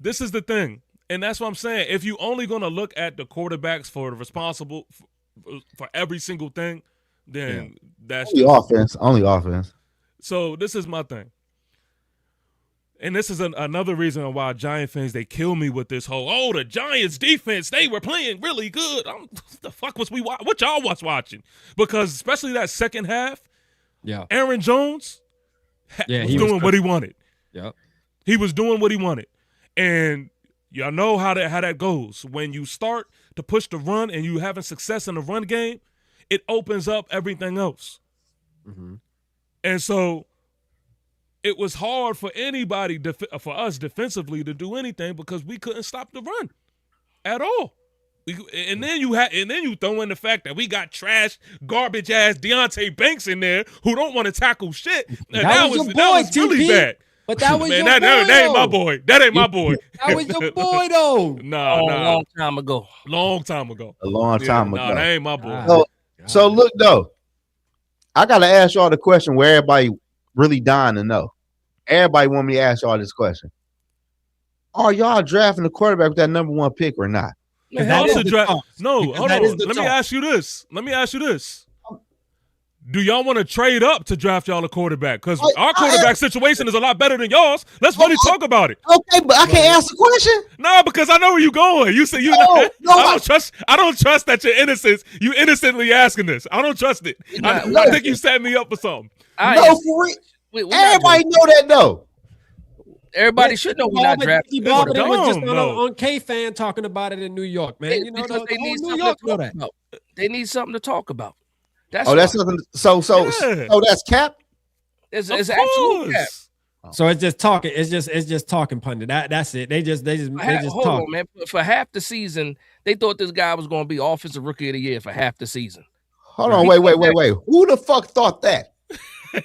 This is the thing, and that's what I'm saying. If you only gonna look at the quarterbacks for the responsible for every single thing, then that's only offense. So this is my thing. And this is another reason why Giant fans, they kill me with this whole, the Giants defense, they were playing really good. The fuck was we watching? What y'all was watching? Because especially that second half, Aaron Jones was doing what he wanted. Yep. He was doing what he wanted. And y'all know how that goes. When you start to push the run and you having success in the run game, it opens up everything else. Mm-hmm. And so it was hard for anybody, for us defensively, to do anything because we couldn't stop the run at all. And then you throw in the fact that we got trash, garbage ass Deontay Banks in there who don't want to tackle shit. That was really bad. But that was man, your boy, that ain't my boy. That ain't my boy. That was your boy, though. Nah. A long time ago. A long time ago. Nah, that ain't my boy. So look, though. I got to ask y'all the question where everybody really dying to know. Everybody want me to ask y'all this question. Are y'all drafting the quarterback with that number 1 pick or not? No, hold on. Let me ask you this. Do y'all want to trade up to draft y'all a quarterback? Because our quarterback situation is a lot better than y'all's. Let's really talk about it. Okay, but I can't ask the question. No, because I know where you're going. You say I don't trust that you're innocent. You innocently asking this. I don't trust it. I think you set me up for something. For real. Everybody know that though. Everybody should know we're not drafting. Bob was just on K-Fan talking about it in New York, man. You know, they need something to talk about. They need something to talk about. That's something. So that's cap. It's absolute cap. So it's just talking. It's just talking pundit. That's it. They just hold talk. on, man. For half the season, they thought this guy was going to be offensive rookie of the year for half the season. Hold on, wait. Who the fuck thought that?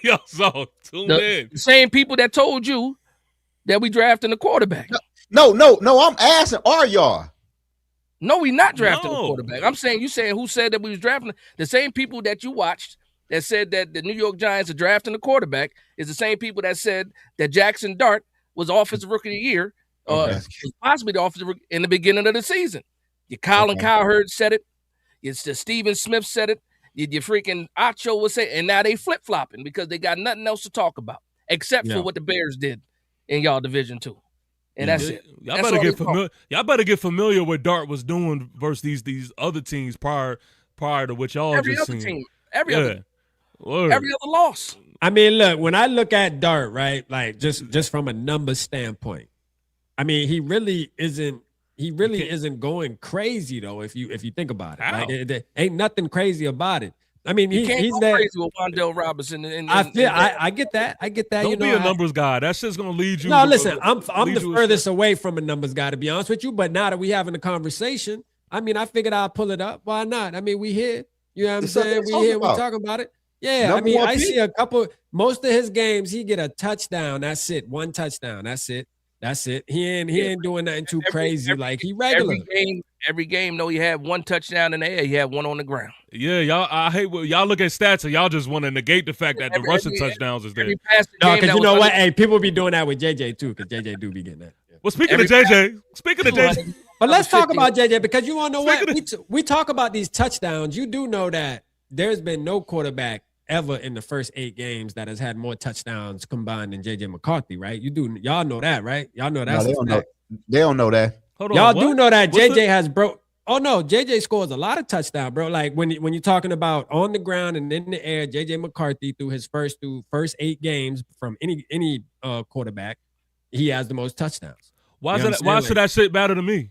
Yo, so the same people that told you that we drafting a quarterback. No. I'm asking, are y'all? No, we not drafting a quarterback. I'm saying, you saying who said that we was drafting? The same people that you watched that said that the New York Giants are drafting a quarterback is the same people that said that Jackson Dart was offensive rookie of the year, possibly the offensive rookie in the beginning of the season. Your Colin Cowherd said it. It's the Stephen Smith said it. Your freaking Acho would say, and now they flip-flopping because they got nothing else to talk about except for what the Bears did in y'all Division 2. And that's it. Y'all better get familiar what Dart was doing versus these other teams prior to what y'all just seen. Every other loss. I mean, look, when I look at Dart, right, like just from a number standpoint, I mean, he really isn't going crazy though. If you think about it, like, it ain't nothing crazy about it. I mean, he's there. Crazy with Wandale Robinson. I get that. Don't be a numbers guy. That's just gonna lead you. No, listen, I'm the furthest away from a numbers guy, to be honest with you. But now that we having a conversation, I mean, I figured I'll pull it up. Why not? I mean, we here. You know what I'm saying? We here. We talking about it. Yeah, I mean, I see a couple. Most of his games, he get a touchdown. That's it. One touchdown. That's it. He ain't doing nothing too crazy. Like he regular. Every game, though, he had one touchdown in the air. He had one on the ground. Yeah, y'all. I hate when y'all look at stats and y'all just want to negate the fact that the rushing touchdowns is there. No, because you know what? Hey, people be doing that with JJ too, because JJ do be getting that. Yeah. Well, speaking of JJ, but let's talk about JJ because you want to know what? We talk about these touchdowns. You do know that there's been no quarterback ever in the first 8 games that has had more touchdowns combined than JJ McCarthy, right? Y'all know that, right? Y'all know that. No, they don't know that. Y'all do know that JJ has broke. Oh no, JJ scores a lot of touchdowns, bro. Like when you're talking about on the ground and in the air, JJ McCarthy through his first 8 games from any quarterback, he has the most touchdowns. Why should that shit matter to me?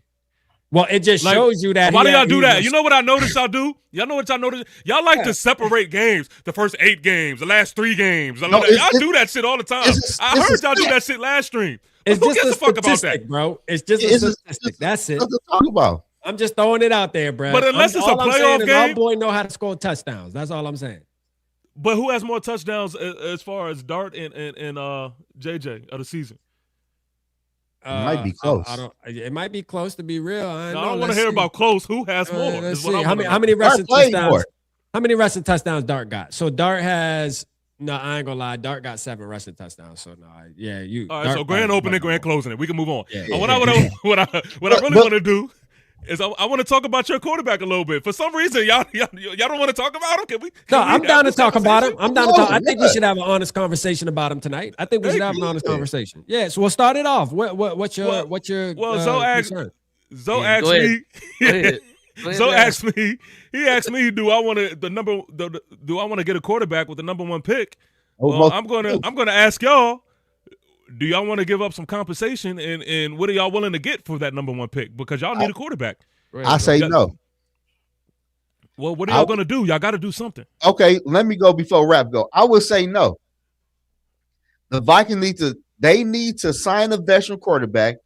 Well, it just shows you that. Why do y'all do that? You know what I noticed y'all do? Y'all know what y'all noticed? Y'all like to separate games. The first 8 games, the last 3 games. Y'all do that shit all the time. I heard y'all do that shit last stream. It's who just gives a fuck about that, bro? It's just a statistic. That's it. Nothing to talk about. I'm just throwing it out there, bro. But unless it's a playoff game, our boy know how to score touchdowns. That's all I'm saying. But who has more touchdowns as far as Dart and JJ of the season? It might be close. It might be close, to be real. I don't want to hear about close. Who has more? Let's see. How many rushing touchdowns? How many rushing touchdowns Dart got? So Dart has. No, I ain't gonna lie. Dart got 7 rushing touchdowns. So no, you. All right. So grand opening, grand closing it. We can move on. What I really want to do is I want to talk about your quarterback a little bit. For some reason, y'all don't want to talk about him. Can we? I'm down to talk about him. I'm down to talk. I think we should have an honest conversation about him tonight. I think we should have an honest conversation. Yeah. So we'll start it off. What's your Zoe asked me. Zoe asked me. He asked me, do I want to get a quarterback with the number 1 pick? Well, I'm gonna ask y'all. Do y'all want to give up some compensation, and what are y'all willing to get for that number 1 pick? Because y'all need a quarterback. I say no. Well, what are y'all going to do? Y'all got to do something. Okay, let me go before Rap go. I would say no. The Vikings need to sign a veteran quarterback,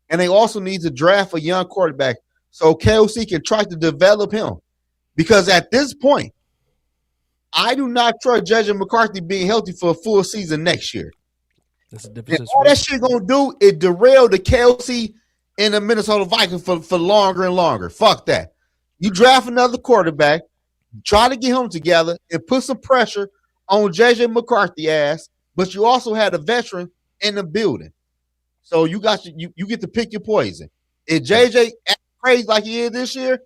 and they also need to draft a young quarterback so KOC can try to develop him. Because at this point, I do not trust JJ McCarthy being healthy for a full season next year. That's a difference. All that shit gonna do is derail the KLC and the Minnesota Vikings for longer and longer. Fuck that. You draft another quarterback, try to get him together, and put some pressure on JJ McCarthy ass, but you also had a veteran in the building. So you get to pick your poison. If JJ acts crazy like he is this year,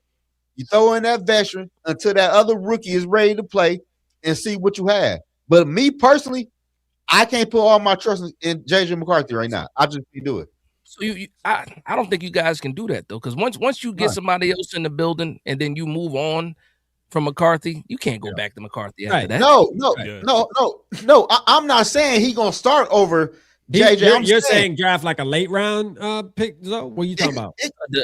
you throw in that veteran until that other rookie is ready to play and see what you have. But me personally, I can't put all my trust in JJ McCarthy right now. I just can't do it. So I don't think you guys can do that though, because once you get somebody else in the building and then you move on from McCarthy, you can't go back to McCarthy after that. No. I'm not saying he's gonna start over JJ. You're saying draft like a late round pick. So what are you talking about?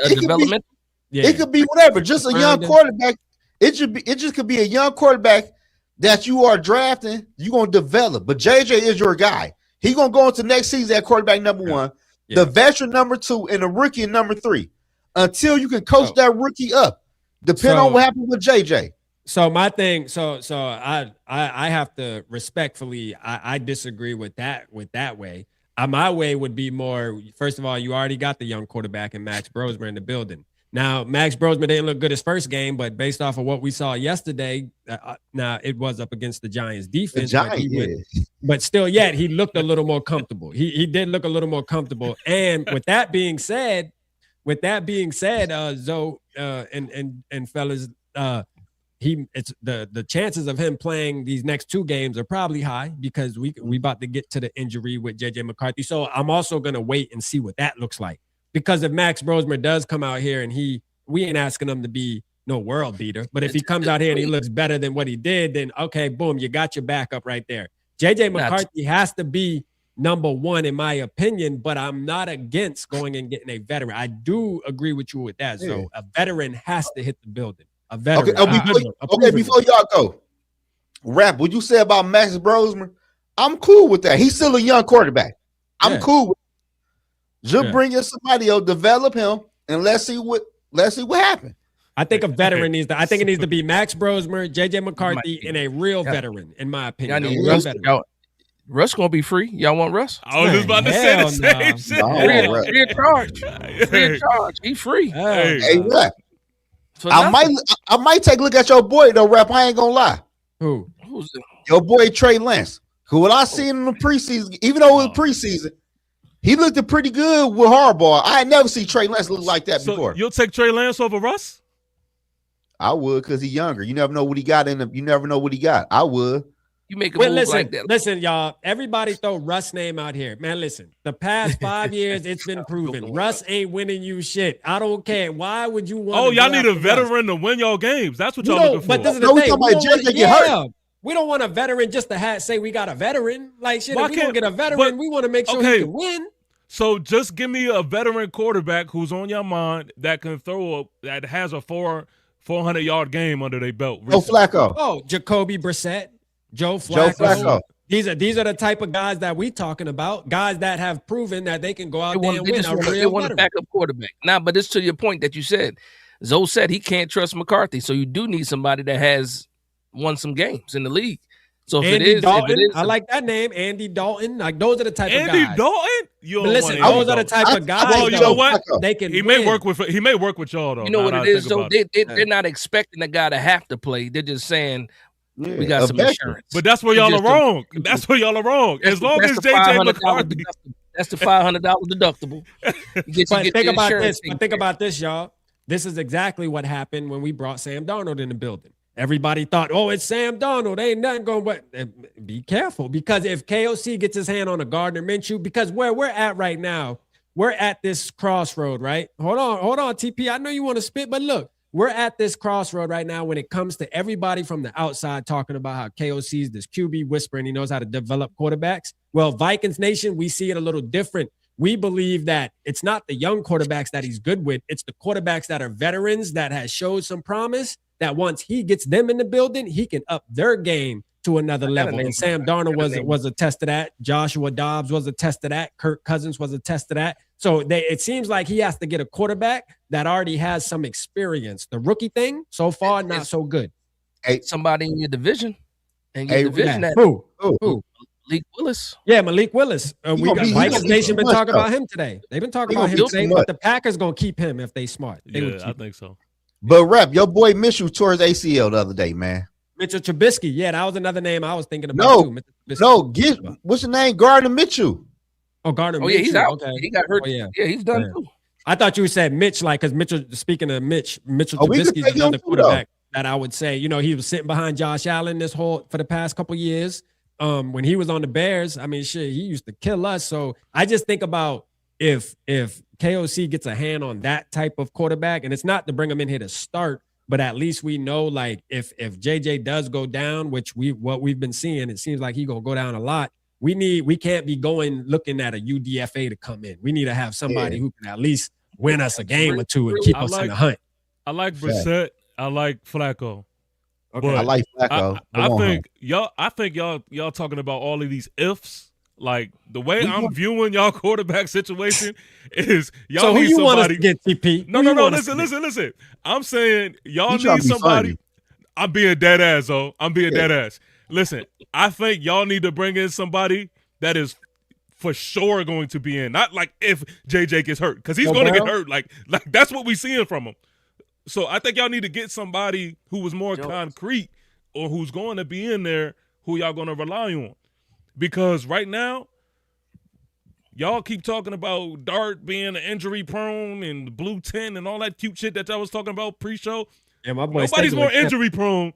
A development. It could be whatever. Just a young quarterback. It just could be a young quarterback that you are drafting, you're going to develop. But JJ is your guy. He's going to go into next season at quarterback number 1, the veteran number 2, and the rookie number 3 until you can coach that rookie up, depending on what happens with JJ. So my thing, I have to respectfully, I disagree with that way. My way would be more, first of all, you already got the young quarterback and Max Brosmer in the building. Now, Max Brosmer didn't look good his first game, but based off of what we saw yesterday, now it was up against the Giants' defense. But still, yet he looked a little more comfortable. He did look a little more comfortable. And with that being said, Zoe and fellas, it's the chances of him playing these next 2 games are probably high because we about to get to the injury with JJ McCarthy. So I'm also gonna wait and see what that looks like. Because if Max Brosmer does come out here and we ain't asking him to be no world beater, but if he comes out here and he looks better than what he did, then okay, boom, you got your backup right there. JJ McCarthy has to be number 1 in my opinion, but I'm not against going and getting a veteran. I do agree with you with that. So a veteran has to hit the building. A veteran. Okay, before y'all go, Rap, what you say about Max Brosmer? I'm cool with that. He's still a young quarterback. I'm cool with just bring in somebody else, develop him, and let's see what happens. I think a veteran needs to. I think it needs to be Max Brosmer, JJ McCarthy, and a real veteran, in my opinion. Russ gonna be free. Y'all want Russ? I was just about to say the same shit. Free of charge. Free of charge. He free. Hey, Rap. I might take a look at your boy though, Rap. I ain't gonna lie. Who's it? Your boy Trey Lance. Who what I seen in the preseason, even though it was preseason. He looked pretty good with Harbaugh. I had never seen Trey Lance look like that before. You'll take Trey Lance over Russ? I would, because he's younger. You never know what he got you never know what he got. I would. You make a move like that. Listen, y'all. Everybody throw Russ' name out here. Man, listen. The past 5 years, it's been proven. Russ ain't winning you shit. I don't care. Why would you want y'all need a veteran to win y'all games. That's what y'all looking for. But this is the thing. We don't want a veteran just to say we got a veteran. Like, shit, if we don't get a veteran, we want to make sure he can win. So just give me a veteran quarterback who's on your mind that can that has a 400-yard game under their belt. Joe Flacco. Oh, Jacoby Brissett, Joe Flacco. These are the type of guys that we talking about. Guys that have proven that they can go out there and win. They want a backup quarterback. Now, but it's to your point that you said. Zoe said he can't trust McCarthy, so you do need somebody that has won some games in the league. So if it is, I like that name, Andy Dalton. Like those are the type of guys. Andy Dalton. Listen, those are the type of guys. Well, you know what? They can. He may work with y'all though. You know what it is? So they're not expecting the guy to have to play. They're just saying we got some insurance. But that's where y'all are wrong. That's where y'all are wrong. As long as JJ McCarthy, that's the $500 deductible. But think about this, y'all. This is exactly what happened when we brought Sam Darnold in the building. Everybody thought, oh, it's Sam Darnold. Ain't nothing going. But be careful, because if KOC gets his hand on a Gardner Minshew, because where we're at right now, we're at this crossroad, right? Hold on, TP. I know you want to spit, but look, we're at this crossroad right now when it comes to everybody from the outside talking about how KOC's this QB whisperer and he knows how to develop quarterbacks. Well, Vikings Nation, we see it a little different. We believe that it's not the young quarterbacks that he's good with. It's the quarterbacks that are veterans that has showed some promise, that once he gets them in the building, he can up their game to another level. And Sam Darnold was a test of that. Joshua Dobbs was a test of that. Kirk Cousins was a test of that. So it seems like he has to get a quarterback that already has some experience. The rookie thing, so far, not so good. Hey, somebody in your division. And your division Who? Malik Willis. Yeah, Malik Willis. We got Vikings Nation been talking about him today. They've been talking about him today, but the Packers going to keep him if they smart. I think so. But Rep, your boy Mitchell tore his ACL the other day, man. Mitchell Trubisky. Yeah, that was another name I was thinking about too. What's the name? Gardner Mitchell. Oh, Gardner Mitchell. Yeah, he's out. Okay. He got hurt. Yeah, he's done too. I thought you said Mitch, like, because Mitchell, speaking of Mitchell Trubisky is another quarterback that I would say, he was sitting behind Josh Allen for the past couple years. When he was on the Bears, I mean, shit, he used to kill us. So I just think about if KOC gets a hand on that type of quarterback, and it's not to bring him in here to start, but at least we know, like, if JJ does go down, which what we've been seeing, it seems like he's gonna go down a lot. We can't be looking at a UDFA to come in. We need to have somebody who can at least win us a game or two and keep us in the hunt. I like Brissett. I like Flacco. Okay. I like Flacco. I think y'all talking about all of these ifs. Like, the way I'm viewing y'all quarterback situation is y'all so need who you somebody. Want us to get, TP? No. Listen. I'm saying y'all need somebody. I'm being dead ass, though. I'm being dead ass. Listen, I think y'all need to bring in somebody that is for sure going to be in. Not like if JJ gets hurt, because he's going to get hurt. Like that's what we seeing from him. So I think y'all need to get somebody who was more concrete or who's going to be in there who y'all going to rely on. Because right now, y'all keep talking about Dart being injury prone and blue 10 and all that cute shit that y'all was talking about pre-show. Yeah, my boy. Nobody's more injury prone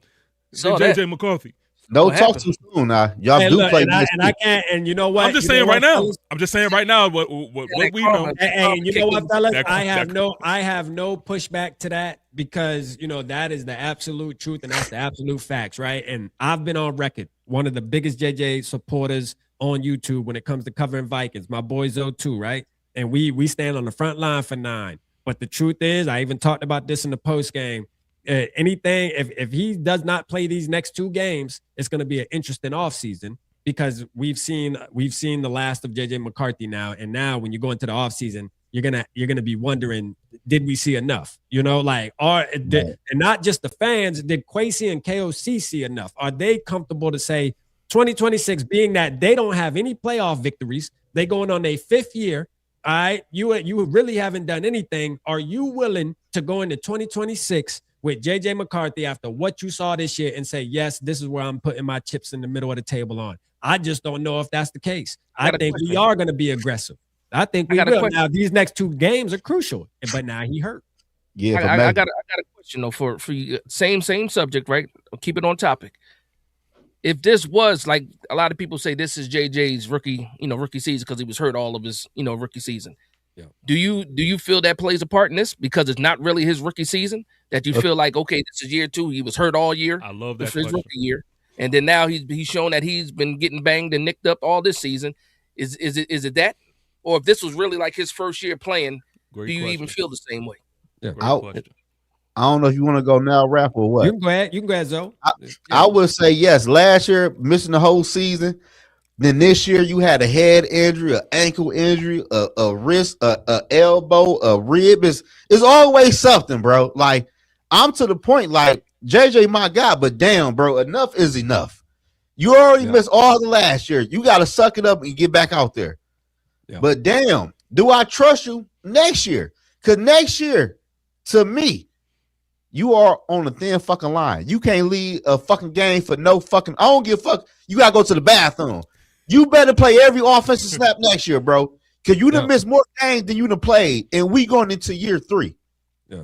than JJ McCarthy. Don't talk too soon now. Y'all play and I can't. And you know what? I'm just saying right now. I'm just saying right now what we know. And you know what, fellas? I have no pushback to that, because that is the absolute truth and that's the absolute facts, right? And I've been on record, one of the biggest JJ supporters on YouTube when it comes to covering Vikings. My boy Zoe too, right? And we stand on the front line for 9. But the truth is, I even talked about this in the post game. Anything if he does not play these next 2 games, it's going to be an interesting offseason, because we've seen the last of JJ McCarthy now, and now when you go into the offseason, you're gonna be wondering, did we see enough? And not just the fans, did Kwesi and KOC see enough? Are they comfortable to say 2026, being that they don't have any playoff victories, they going on their 5th year? All right, you really haven't done anything. Are you willing to go into 2026 with JJ McCarthy after what you saw this year and say, yes, this is where I'm putting my chips in the middle of the table on? I just don't know if that's the case. I think we are going to be aggressive. I think we will. Now, these next 2 games are crucial, but now he hurt. Yeah, I got a question though for you. Same subject, right? I'll keep it on topic. If this was, like a lot of people say, this is JJ's rookie season because he was hurt all of his rookie season. Yeah. Do you feel that plays a part in this, because it's not really his rookie season, that you feel like, okay, this is year 2, he was hurt all year. I love that. This is his rookie year, and then now he's shown that he's been getting banged and nicked up all this season. Is it that, or if this was really like his first year playing, Great do you question. even feel the same way? Yeah. Great question. I don't know if you want to go now, Rap, or what. You can go ahead, Zoe. I would say yes. Last year, missing the whole season. Then this year, you had a head injury, an ankle injury, a wrist, a elbow, a rib. It's always something, bro. Like, I'm to the point, like, JJ, my guy, but damn, bro, enough is enough. You already missed all the last year. You got to suck it up and get back out there. Yeah. But damn, do I trust you next year? Because next year, to me, you are on a thin fucking line. You can't leave a fucking game for no fucking. I don't give a fuck. You got to go to the bathroom. You better play every offensive snap next year, bro. Because you done missed more games than you done played, and we going into year 3. Yeah,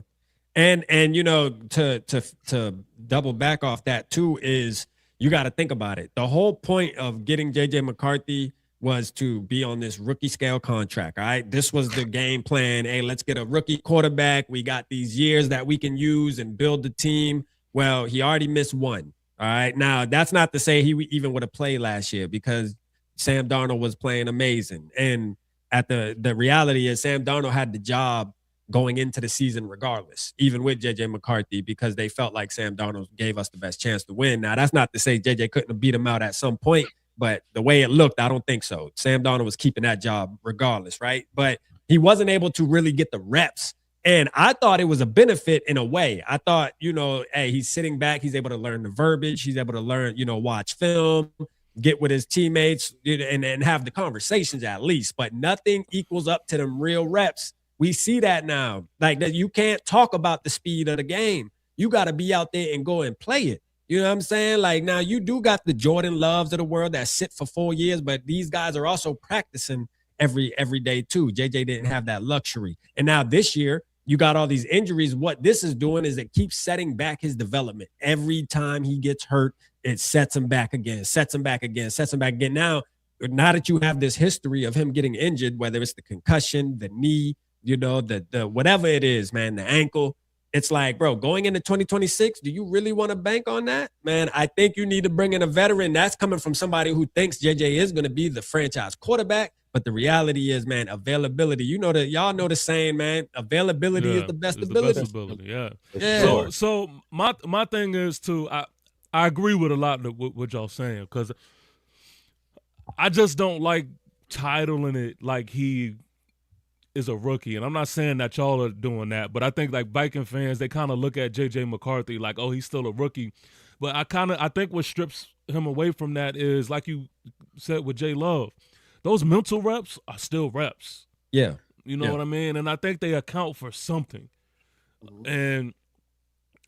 and you know, to double back off that too is you got to think about it. The whole point of getting JJ McCarthy was to be on this rookie scale contract. All right. This was the game plan. Hey, let's get a rookie quarterback. We got these years that we can use and build the team. Well, he already missed one. All right. Now, that's not to say he even would have played last year because Sam Darnold was playing amazing. And at the reality is Sam Darnold had the job going into the season regardless, even with JJ McCarthy, because they felt like Sam Darnold gave us the best chance to win. Now, that's not to say JJ couldn't have beat him out at some point. But the way it looked, I don't think so. Sam Darnold was keeping that job regardless, right? But he wasn't able to really get the reps. And I thought it was a benefit in a way. I thought, you know, hey, he's sitting back. He's able to learn the verbiage. He's able to learn, you know, watch film, get with his teammates, and have the conversations at least. But nothing equals up to them real reps. We see that now. Like, that you can't talk about the speed of the game. You got to be out there and go and play it. You know what I'm saying? Like, now you do got the Jordan Loves of the world that sit for 4 years, but these guys are also practicing every day too. JJ didn't have that luxury. And now this year, you got all these injuries. What this is doing is it keeps setting back his development. Every time he gets hurt, it sets him back again, sets him back again, sets him back again. Now that you have this history of him getting injured, whether it's the concussion, the knee, you know, the whatever it is, man, the ankle, it's like, bro, going into 2026, do you really want to bank on that? Man, I think you need to bring in a veteran. That's coming from somebody who thinks JJ is going to be the franchise quarterback. But the reality is, man, availability. You know that y'all know the saying, man. Availability is the best ability. The best ability, yeah. So my thing is too. I agree with a lot of what y'all saying because I just don't like titling it like he is a rookie. And I'm not saying that y'all are doing that, but I think like Viking fans, they kind of look at JJ McCarthy like, oh, he's still a rookie. But I think what strips him away from that is, like you said with J Love, those mental reps are still reps. Yeah. You know what I mean? And I think they account for something. And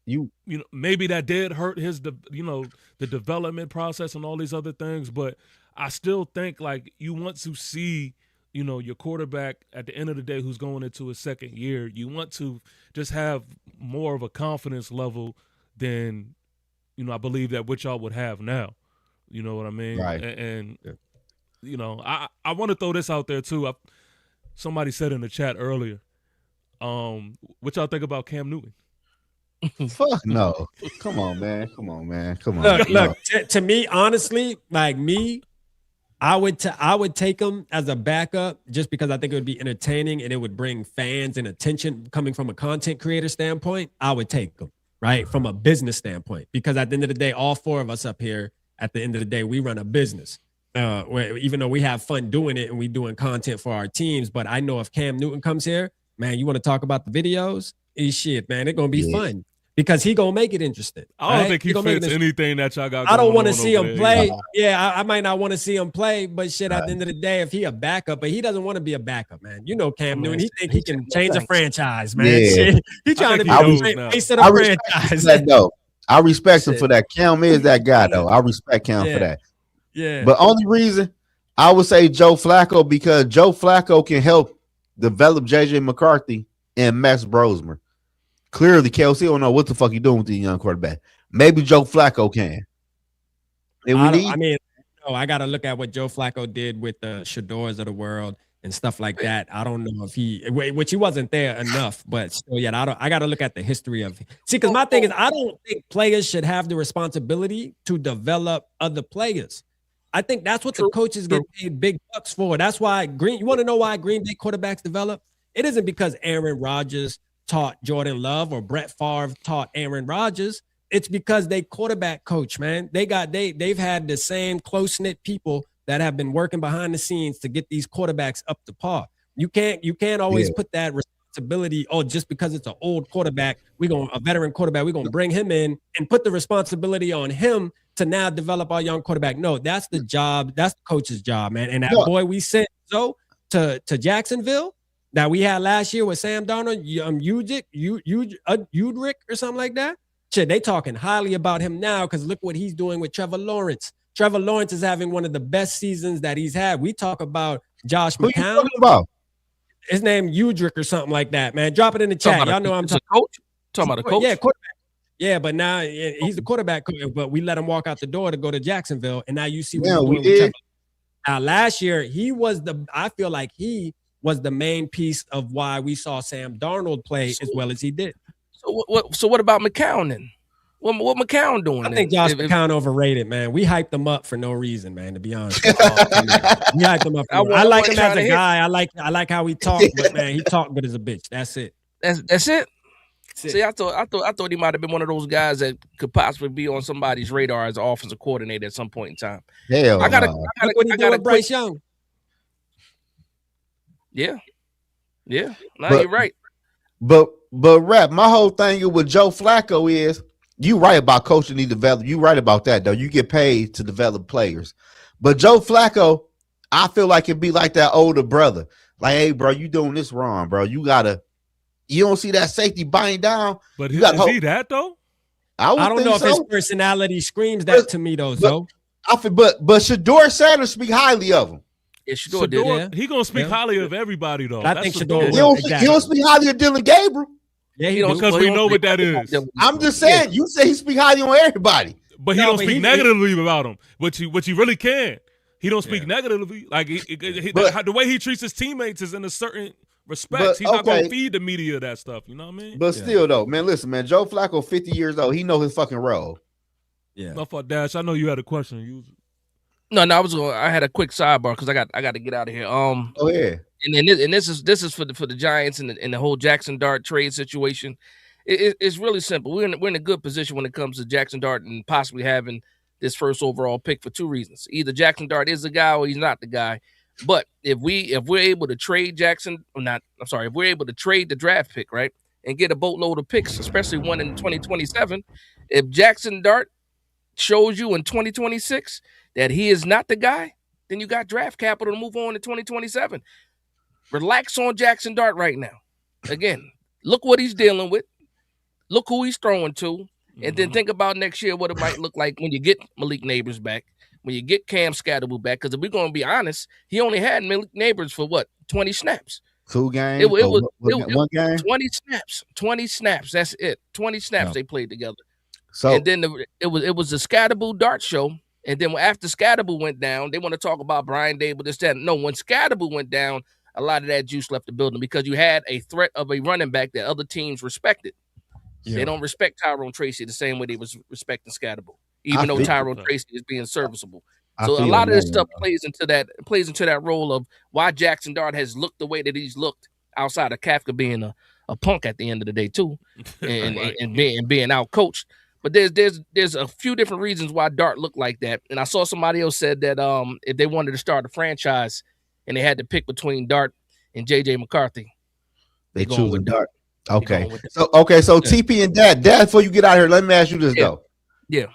you know, maybe that did hurt his, the development process and all these other things, but I still think like you want to see, you know, your quarterback at the end of the day who's going into his second year, you want to just have more of a confidence level than, you know, I believe that what y'all would have now. You know what I mean? Right. And you know, I want to throw this out there too. Somebody said in the chat earlier, what y'all think about Cam Newton? Fuck no. Come on, man. Come on. Look, to me, honestly, like me, I would take him as a backup just because I think it would be entertaining and it would bring fans and attention coming from a content creator standpoint. I would take him, right? From a business standpoint, because at the end of the day, all four of us up here, at the end of the day, we run a business. Where even though we have fun doing it and we doing content for our teams, but I know if Cam Newton comes here, man, you want to talk about the videos? Shit, man, it's going to be fun. Because he gonna make it interesting. I don't think he fits anything that y'all got. I don't want to see him play. Yeah, I might not want to see him play, but shit, at the end of the day, if he a backup, but he doesn't want to be a backup, man. You know Cam Newton, he think he can change a franchise, man. Yeah. He trying to be the face of the franchise. I respect him for that. Cam is that guy, though. I respect Cam for that. Yeah. But only reason I would say Joe Flacco, because Joe Flacco can help develop JJ McCarthy and Max Brosmer. Clearly, Kelsey don't know what the fuck he doing with the young quarterback. Maybe Joe Flacco can. I got to look at what Joe Flacco did with the Shadors of the world and stuff like that. I don't know if which he wasn't there enough, but still, I got to look at the history of. See, because my thing is, I don't think players should have the responsibility to develop other players. I think that's what the coaches get paid big bucks for. That's why you want to know why Green Bay quarterbacks develop? It isn't because Aaron Rodgers taught Jordan Love or Brett Favre taught Aaron Rodgers. It's because they quarterback coach, man. They've had the same close-knit people that have been working behind the scenes to get these quarterbacks up to par. You can't always put that responsibility, just because it's an old quarterback, a veteran quarterback, we're gonna bring him in and put the responsibility on him to now develop our young quarterback. No, that's the job, that's the coach's job, man. And that boy we sent to Jacksonville that we had last year with Sam Darnold, Udrick or something like that. Shit, they talking highly about him now because look what he's doing with Trevor Lawrence. Trevor Lawrence is having one of the best seasons that he's had. We talk about Josh McCown. Who you talking about? His name Udrick or something like that, man. Drop it in the chat. Y'all know I'm talking about. Talking about a coach? Yeah, quarterback. Yeah, but now he's the quarterback coach, but we let him walk out the door to go to Jacksonville, and now you see what he's doing with Trevor. Now, last year, I feel like he was the main piece of why we saw Sam Darnold play as well as he did. So what about McCown then? What McCown doing? I think Josh McCown overrated, man. We hyped him up for no reason, man. To be honest, we hyped him up. I like him as a guy. I like how he talked, but man, he talked good as a bitch. That's it. That's it. See, I thought he might have been one of those guys that could possibly be on somebody's radar as an offensive coordinator at some point in time. Hell, I got a Bryce Young. Yeah. No, you're right. But Rap, my whole thing with Joe Flacco is you right about coaching need to develop. You right about that though. You get paid to develop players. But Joe Flacco, I feel like it'd be like that older brother. Like, hey, bro, you doing this wrong, bro. You don't see that safety biting down. But is he that though? I don't know if his personality screams that to me though. But Shedeur Sanders speak highly of him. Yeah, Shedeur did. Yeah. He gonna speak highly of everybody though. I think Shedeur. He don't speak highly of Dylan Gabriel. Yeah, he don't, because we know what that is. I'm just saying. You say he speak highly on everybody, but he don't speak negatively about him. Which he really can. He don't speak negatively. Like the way he treats his teammates is in a certain respect. He's not gonna feed the media that stuff. You know what I mean? But still, though, man, listen, man. Joe Flacco, 50 years old. He know his fucking role. Yeah. No, for Dash. I know you had a question. No, I had a quick sidebar because I got to get out of here. Oh yeah. And this is for the Giants and the whole Jackson Dart trade situation. It's really simple. We're in a good position when it comes to Jackson Dart and possibly having this first overall pick for two reasons. Either Jackson Dart is the guy or he's not the guy. But if we're able to trade if we're able to trade the draft pick, right, and get a boatload of picks, especially one in 2027, if Jackson Dart shows you in 2026 that he is not the guy, then you got draft capital to move on to 2027. Relax on Jackson Dart right now. Again, look what he's dealing with. Look who he's throwing to. And then think about next year what it might look like when you get Malik Neighbors back, when you get Cam Scatterable back. Because if we're going to be honest, he only had Malik Neighbors for 20 snaps. 2 games? It was 1 game? 20 snaps. 20 snaps. That's it. 20 snaps they played together. So and then it was the Scatterable Dart show. And then after Scatterable went down, they want to talk about Brian Dable, this, that. No, when Scatterable went down, a lot of that juice left the building because you had a threat of a running back that other teams respected. Yeah. They don't respect Tyrone Tracy the same way they was respecting Scatterable, even though Tyrone Tracy is being serviceable. So a lot of this stuff plays into that role of why Jackson Dart has looked the way that he's looked outside of Kafka being a punk at the end of the day too, and being out coached. But there's a few different reasons why Dart looked like that. And I saw somebody else said that if they wanted to start a franchise and they had to pick between Dart and JJ McCarthy, they choose with Dart. Okay. So TP and Dad, before you get out here, let me ask you this though. Yeah.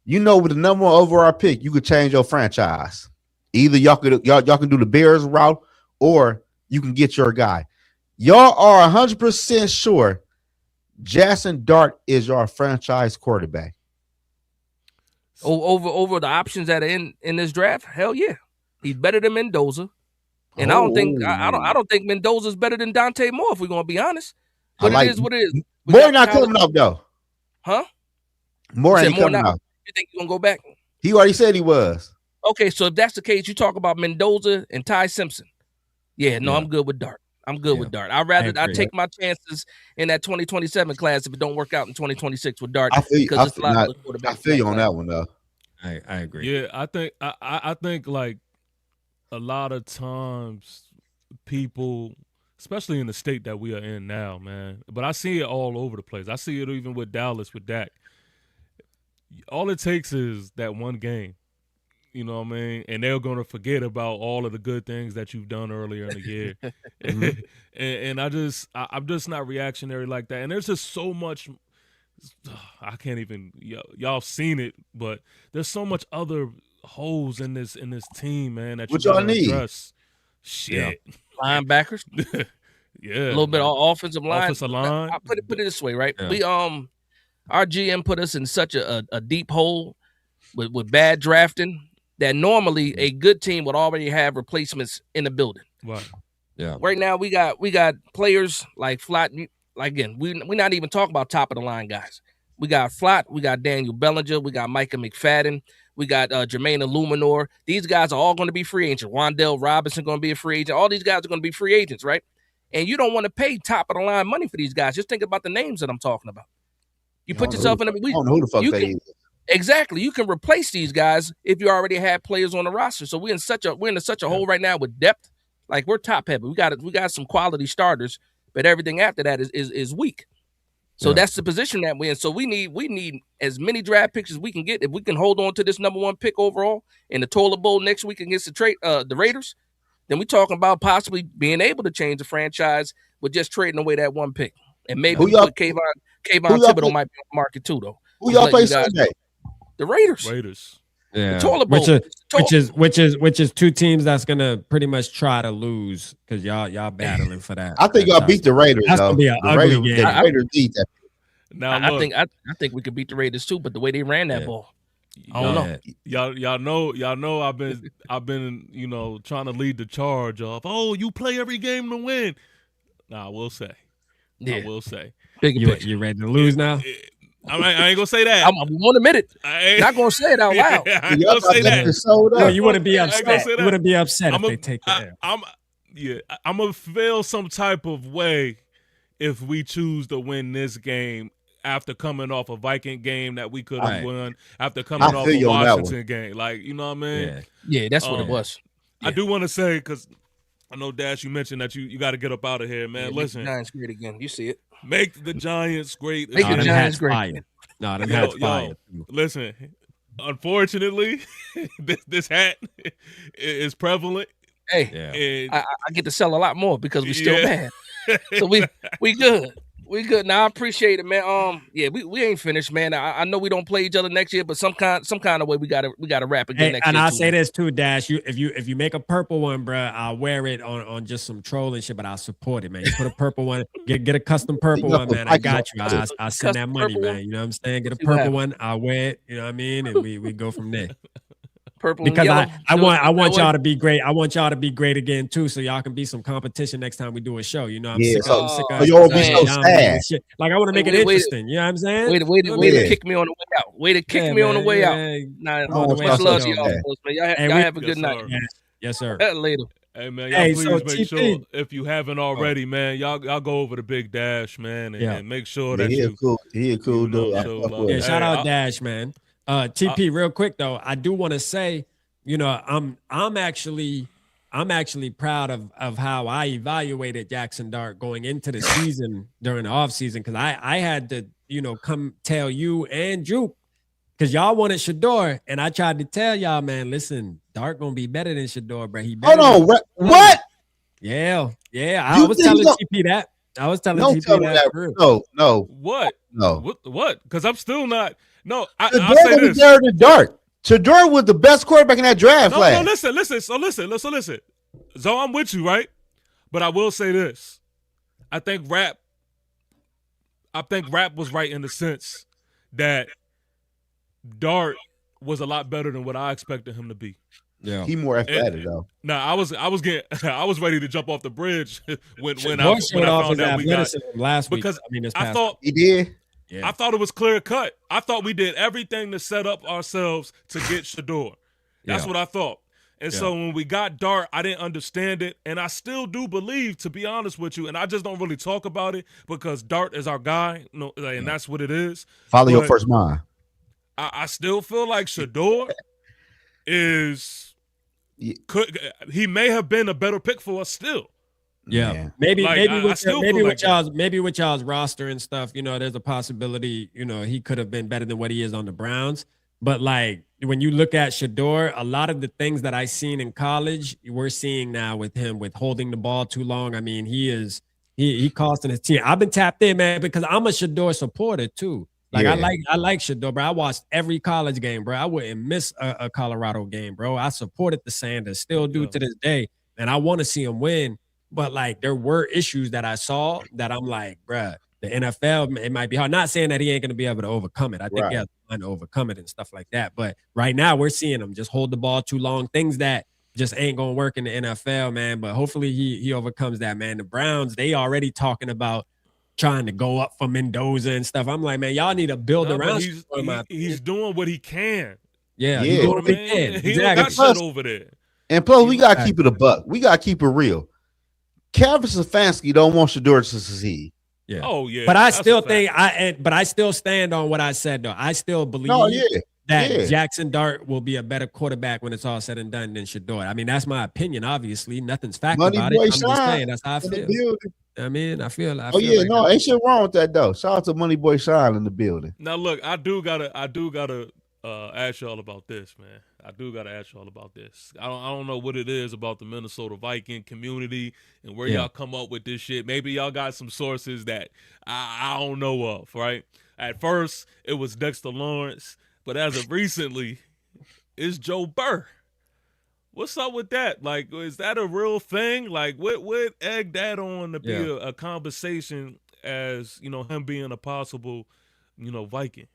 You know, with the number 1 overall pick, you could change your franchise. Either y'all can do the Bears route, or you can get your guy. Y'all are 100% sure Jackson Dart is your franchise quarterback. Over the options that are in this draft, hell yeah, he's better than Mendoza, and I don't think Mendoza's better than Dante Moore if we're gonna be honest. But it is what it is. Moore not coming up though, huh? Moore ain't coming up. You think he's gonna go back? He already said he was. Okay, so if that's the case, you talk about Mendoza and Ty Simpson. Yeah, no, I'm good with Dart. I'm good with Dart. I take my chances in that 2027 class if it don't work out in 2026 with Dart. I feel you on that one though. I agree. Yeah, I think like a lot of times people, especially in the state that we are in now, man, but I see it all over the place. I see it even with Dallas, with Dak. All it takes is that one game. You know what I mean? And they're going to forget about all of the good things that you've done earlier in the year. Mhm. and I'm just not reactionary like that. And there's just so much. I can't even. Y'all seen it, but there's so much other holes in this team, man, that you got to address. Shit, linebackers. Yeah, a little bit of offensive line. Offensive line. I put it this way, right? Yeah. We our GM put us in such a deep hole with bad drafting that normally a good team would already have replacements in the building. Right. Yeah. Right now we got players like Flat. Like again, we're not even talking about top of the line guys. We got Flat, we got Daniel Bellinger, we got Micah McFadden, we got Jermaine Illuminor. These guys are all going to be free agents. Wandale Robinson going to be a free agent. All these guys are going to be free agents, right? And you don't want to pay top of the line money for these guys. Just think about the names that I'm talking about. You put yourself in a. I don't know who the fuck they is. Exactly. You can replace these guys if you already have players on the roster. So we're in such a hole right now with depth. Like we're top heavy. We got some quality starters, but everything after that is weak. So that's the position that we're in. So we need as many draft picks as we can get. If we can hold on to this number 1 pick overall in the Toilet Bowl next week against the Raiders, then we're talking about possibly being able to change the franchise with just trading away that 1 pick. And maybe we put Kayvon Thibodeau might be on the market too, though. Who y'all play Sunday? The Raiders. Yeah. The Toilet Bowl. Which is 2 teams that's gonna pretty much try to lose because y'all battling for that. I think y'all beat the Raiders. That's gonna be an ugly game. The Raiders beat that. Now I think we could beat the Raiders too, but the way they ran that ball, I don't know. Y'all know I've been trying to lead the charge of you play every game to win. Nah, I will say. I will say. You ready to lose now? I ain't gonna say that. I won't admit it. Not gonna say it out loud. I ain't gonna say that. No, you wouldn't be upset. You wouldn't be upset if they take that. I'm gonna feel some type of way if we choose to win this game after coming off a Viking game that we could have won, after coming off a Washington game. Like, you know what I mean? Yeah, that's what it was. I do want to say, because I know, Dash, you mentioned that you got to get up out of here, man. Listen. Make the Giants great again. You see it. Make the Giants great. Make the Giants great. No, them hats fire. Listen, unfortunately, this hat is prevalent. Hey, I get to sell a lot more because we still mad. So we good. We good. Now I appreciate it, man. We ain't finished, man. I know we don't play each other next year, but some kind of way we gotta wrap again next year. And I'll say this too, Dash. If you make a purple one, bro, I'll wear it on just some trolling shit, but I'll support it, man. You put a purple one, get a custom purple one, man. I got you. I send that money, man. You know what I'm saying? Get a purple one, I'll wear it. You know what I mean? And we go from there. Purple because and yellow. I want y'all to be great. I want y'all to be great again too, so y'all can be some competition next time we do a show. You know, I'm sick of you'll be so sad. Shit. Like I want to make it interesting. You know what I'm saying? Way to kick me on the way out. Way to kick me on the way out. Nah, much love to y'all, man. Y'all have a good night. Yes, sir. Later. Hey man, y'all please make sure if you haven't already, man, y'all go over to Big Dash, man, and make sure that he a cool dude. Yeah, shout out Dash, man. TP, real quick though, I do want to say, I'm actually proud of how I evaluated Jackson Dart going into the season during the offseason, because I had to, come tell you and Juke, because y'all wanted Shador, and I tried to tell y'all, man, listen, Dart gonna be better than Shador, bro. Hold on, what? Yeah. I was telling TP that. I was telling TP that. No. What? No. What? Because I'm still not. No, I'll say this. Dart. Shador was the best quarterback in that draft class. No, listen. So I'm with you, right? But I will say this. I think Rap was right in the sense that Dart was a lot better than what I expected him to be. Yeah, he more athletic though. Nah, I was ready to jump off the bridge when I found out we got last week. Because I thought he did. Yeah. I thought it was clear cut. I thought we did everything to set up ourselves to get Shador. That's what I thought. And so when we got Dart, I didn't understand it. And I still do believe, to be honest with you, and I just don't really talk about it because Dart is our guy, and that's what it is. Follow your first mind. I still feel like Shedeur is he may have been a better pick for us still. Yeah, man. maybe with y'all's roster and stuff, there's a possibility, he could have been better than what he is on the Browns. But like when you look at Shedeur, a lot of the things that I seen in college, we're seeing now with him with holding the ball too long. I mean, he costing his team. I've been tapped in, man, because I'm a Shedeur supporter too. Like I like Shedeur, bro. I watched every college game, bro. I wouldn't miss a Colorado game, bro. I supported the Sanders, still do to this day, and I want to see him win. But like there were issues that I saw that I'm like, bruh, the NFL, it might be hard. Not saying that he ain't going to be able to overcome it. I think he has to overcome it and stuff like that. But right now we're seeing him just hold the ball too long. Things that just ain't going to work in the NFL, man. But hopefully he overcomes that, man. The Browns, they already talking about trying to go up for Mendoza and stuff. I'm like, man, y'all need to build around. He's doing what he can. Yeah, you know what I mean? He don't got shit over there. And plus, we got to keep it a buck. We got to keep it real. Kevin Stefanski don't want Shedeur to succeed. Yeah. Oh yeah. But I still think I still stand on what I said though. I still believe that Jackson Dart will be a better quarterback when it's all said and done than Shedeur. I mean, that's my opinion. Obviously, nothing's fact about it. I'm just saying that's how I feel. I mean, I feel ain't shit wrong with that though. Shout out to Money Boy Shine in the building. Now look, I do gotta ask y'all about this, man. I do gotta ask y'all about this. I don't know what it is about the Minnesota Viking community and where y'all come up with this shit. Maybe y'all got some sources that I don't know of, right? At first, it was Dexter Lawrence, but as of recently, it's Joe Burr. What's up with that? Like, is that a real thing? Like, what egged that on to be a conversation as, him being a possible, Viking?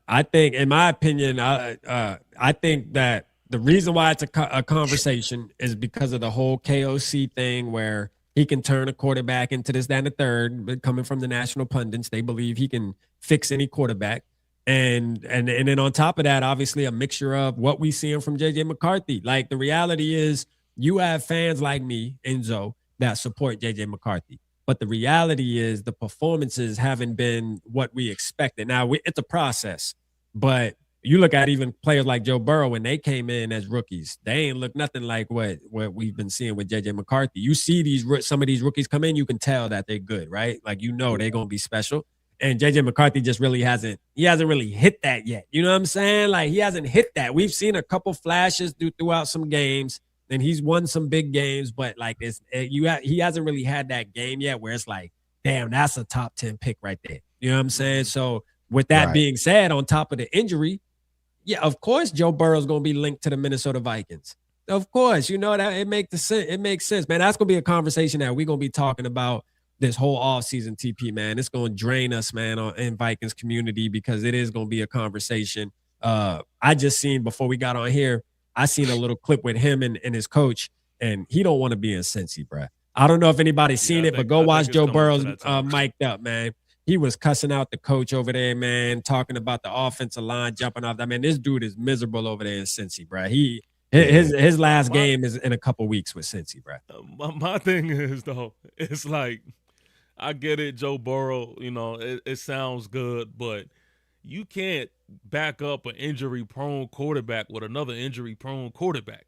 I think, in my opinion, I think that the reason why it's a conversation is because of the whole KOC thing where he can turn a quarterback into this, that, and the third. But coming from the national pundits, they believe he can fix any quarterback. And then on top of that, obviously a mixture of what we seeing from JJ McCarthy. Like the reality is you have fans like me, Enzo, that support JJ McCarthy. But the reality is the performances haven't been what we expected. Now, it's a process, but you look at even players like Joe Burrow when they came in as rookies, they ain't look nothing like what we've been seeing with JJ McCarthy. You see some of these rookies come in, you can tell that they're good, right? Like, they're going to be special. And JJ McCarthy just really hasn't really hit that yet. You know what I'm saying? Like, he hasn't hit that. We've seen a couple flashes throughout some games. And he's won some big games, but like he hasn't really had that game yet where it's like, damn, that's a top 10 pick right there. You know what I'm saying? So with that being said, on top of the injury, of course Joe Burrow's gonna be linked to the Minnesota Vikings. Of course, that it makes sense, man. That's gonna be a conversation that we're gonna be talking about this whole offseason, TP, man. It's gonna drain us, man, in Vikings community because it is gonna be a conversation. I just seen before we got on here. I seen a little clip with him and his coach, and he don't want to be in Cincy, bro. I don't know if anybody's seen it, but go watch Joe Burrow's mic'd up, man. He was cussing out the coach over there, man, talking about the offensive line jumping off. I mean, this dude is miserable over there in Cincy, bro. His last game is in a couple weeks with Cincy, bro. My thing is, though, it's like, I get it, Joe Burrow, it sounds good, but you can't back up an injury-prone quarterback with another injury-prone quarterback.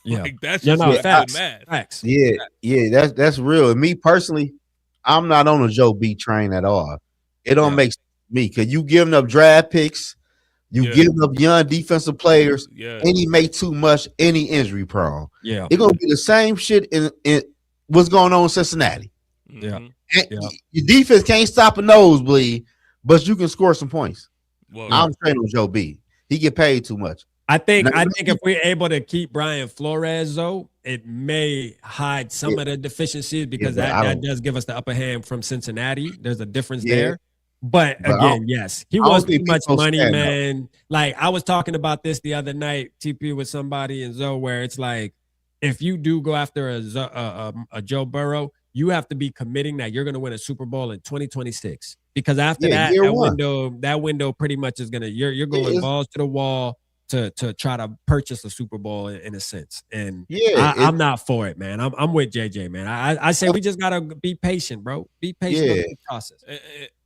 Like, that's just facts. Yeah, that's real. And me personally, I'm not on a Joe B train at all. It don't make sense to me because you giving up draft picks, you giving up young defensive players, and he make too much, any injury prone. Yeah, it's gonna be the same shit in what's going on in Cincinnati. Yeah, your defense can't stop a nosebleed, but you can score some points. Well, I'm trading with Joe B. He get paid too much. I think if we're able to keep Brian Flores, though, it may hide some of the deficiencies because that does give us the upper hand from Cincinnati. There's a difference there. But again, yes, he wants too much money, man. Like, I was talking about this the other night, TP, with somebody in Zoe, where it's like, if you do go after a Joe Burrow, you have to be committing that you're going to win a Super Bowl in 2026. Because after that window pretty much is gonna you're going balls to the wall to try to purchase a Super Bowl in a sense. And I'm not for it, man. I'm with JJ, man. I say we just gotta be patient, bro. Be patient with the process.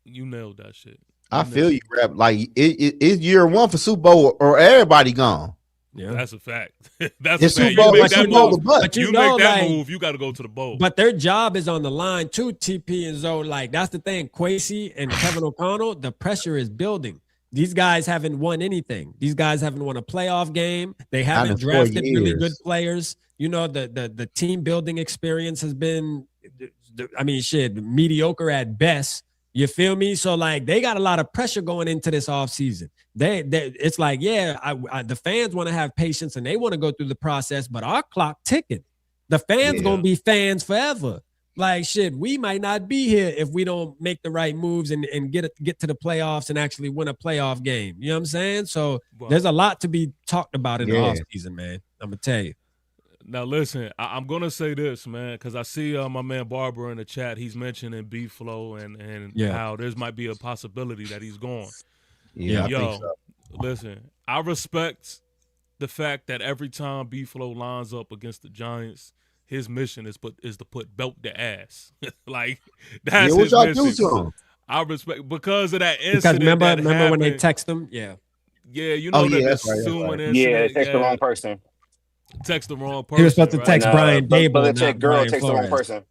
You nailed that shit. I feel you, Rap. Like it's year one for Super Bowl or everybody gone. Yeah, that's a fact. That's it's a fact. Super Bowl, You make that move. But you make that move. You got to go to the bowl. But their job is on the line too. TP and Zoe. Like that's the thing. Kwesi and Kevin O'Connell. The pressure is building. These guys haven't won anything. These guys haven't won a playoff game. They haven't drafted really good players. You know, the team building experience has been, I mean, shit, mediocre at best. You feel me? So like they got a lot of pressure going into this offseason. It's like, yeah, the fans want to have patience and they want to go through the process, but our clock ticking. The fans gonna be fans forever. Like shit, we might not be here if we don't make the right moves and get to the playoffs and actually win a playoff game. You know what I'm saying? So there's a lot to be talked about in the offseason, man. I'm gonna tell you. Now listen, I'm gonna say this, man, because I see my man Barber in the chat. He's mentioning B-Flow and how there might be a possibility that he's gone. Yeah, I think so. Listen, I respect the fact that every time B-Flow lines up against the Giants, his mission is to put belt to ass. Like that's his mission. I respect because of that incident. Because remember when they text him? Yeah. Yeah, you know that's right. Yeah, text the wrong person. Text the wrong person. He was supposed to text Brian Dable. But girl text the wrong person.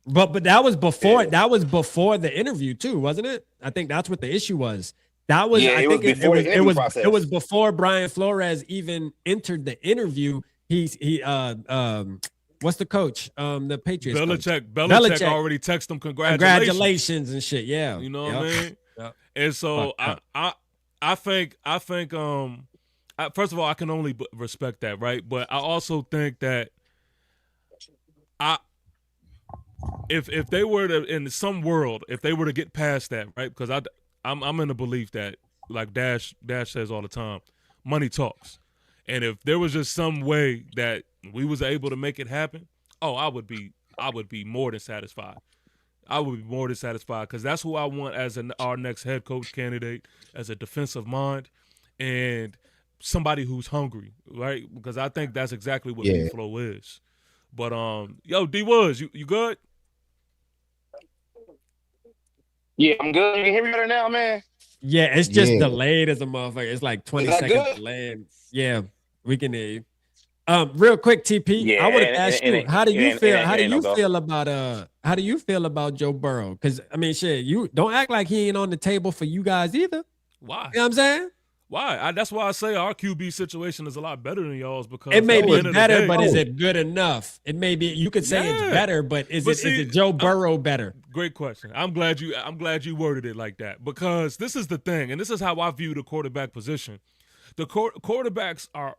But that was before before the interview too, wasn't it? I think that's what the issue was. That was it was before Brian Flores even entered the interview. He what's the coach? The Patriots. Belichick already texted him congratulations and shit. Yeah. You know what I mean? Yep. And so I think first of all, I can only respect that, right? But I also think that if they were to, in some world, if they were to get past that, right? Because I'm in the belief that, like Dash says all the time, money talks. And if there was just some way that we was able to make it happen, I would be more than satisfied. I would be more than satisfied because that's who I want as our next head coach candidate, as a defensive mind, and somebody who's hungry, right? Because I think that's exactly what B-Flow is. But yo, D Woods, you good? Yeah, I'm good. You can hear me better now, man. Yeah, it's just delayed as a motherfucker. It's like 20 seconds delayed. Yeah, we can hear you. Real quick, TP, I want to ask you, how do you feel about Joe Burrow? Because I mean, shit, you don't act like he ain't on the table for you guys either. Why? You know what I'm saying? Why? That's why I say our QB situation is a lot better than y'all's, because it may be better, but is it good enough? It may be. You could say it's better, but is it Joe Burrow better? Great question. I'm glad you worded it like that, because this is the thing, and this is how I view the quarterback position. The quarterbacks are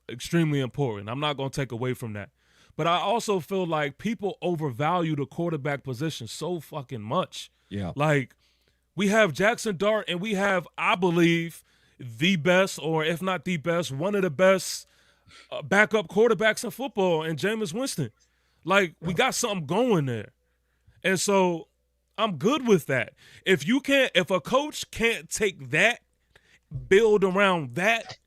extremely important. I'm not going to take away from that, but I also feel like people overvalue the quarterback position so fucking much. Yeah, like we have Jackson Dart, and we have, I believe, the best, or if not the best, one of the best backup quarterbacks in football, and Jameis Winston. Like, we got something going there. And so I'm good with that. If a coach can't take that, build around that,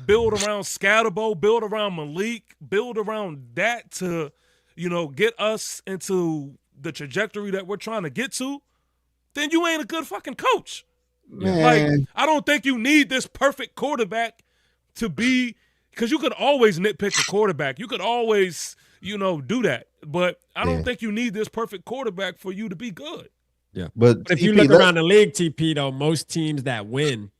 build around Scatterbo, build around Malik, build around that to, get us into the trajectory that we're trying to get to, then you ain't a good fucking coach. Man. Like, I don't think you need this perfect quarterback to be, because you could always nitpick the quarterback. You could always, do that. But I don't think you need this perfect quarterback for you to be good. Yeah. But if you look around the league, TP, though, most teams that win,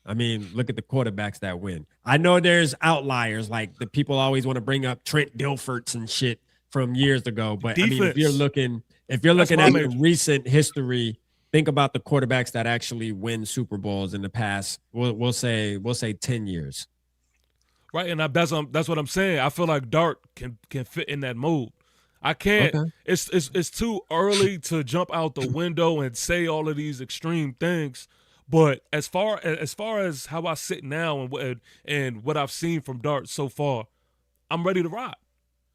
I mean, look at the quarterbacks that win. I know there's outliers, like the people always want to bring up Trent Dilferts and shit from years ago. But I mean, if you're looking at the recent history, think about the quarterbacks that actually win Super Bowls in the past. We'll say 10 years. Right, and that's what I'm saying. I feel like Dart can fit in that mold. I can't. Okay. It's too early to jump out the window and say all of these extreme things. But as far as how I sit now and what I've seen from Dart so far, I'm ready to ride.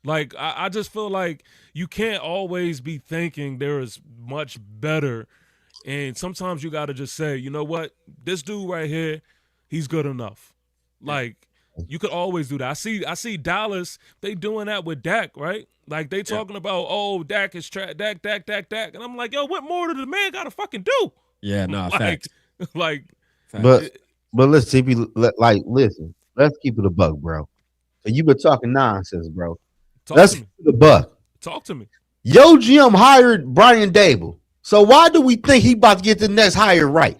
Like, I just feel like you can't always be thinking there is much better. And sometimes you got to just say, you know what? This dude right here, he's good enough. Like, you could always do that. I see Dallas, they doing that with Dak, right? Like, they talking about, Dak is Dak. And I'm like, yo, what more do the man got to fucking do? Yeah, no, fact. Like, but listen, listen, let's keep it a buck, bro. You been talking nonsense, bro. Let's keep it a buck. Talk to me. Yo, GM hired Brian Dable. So why do we think he about to get the next hire right?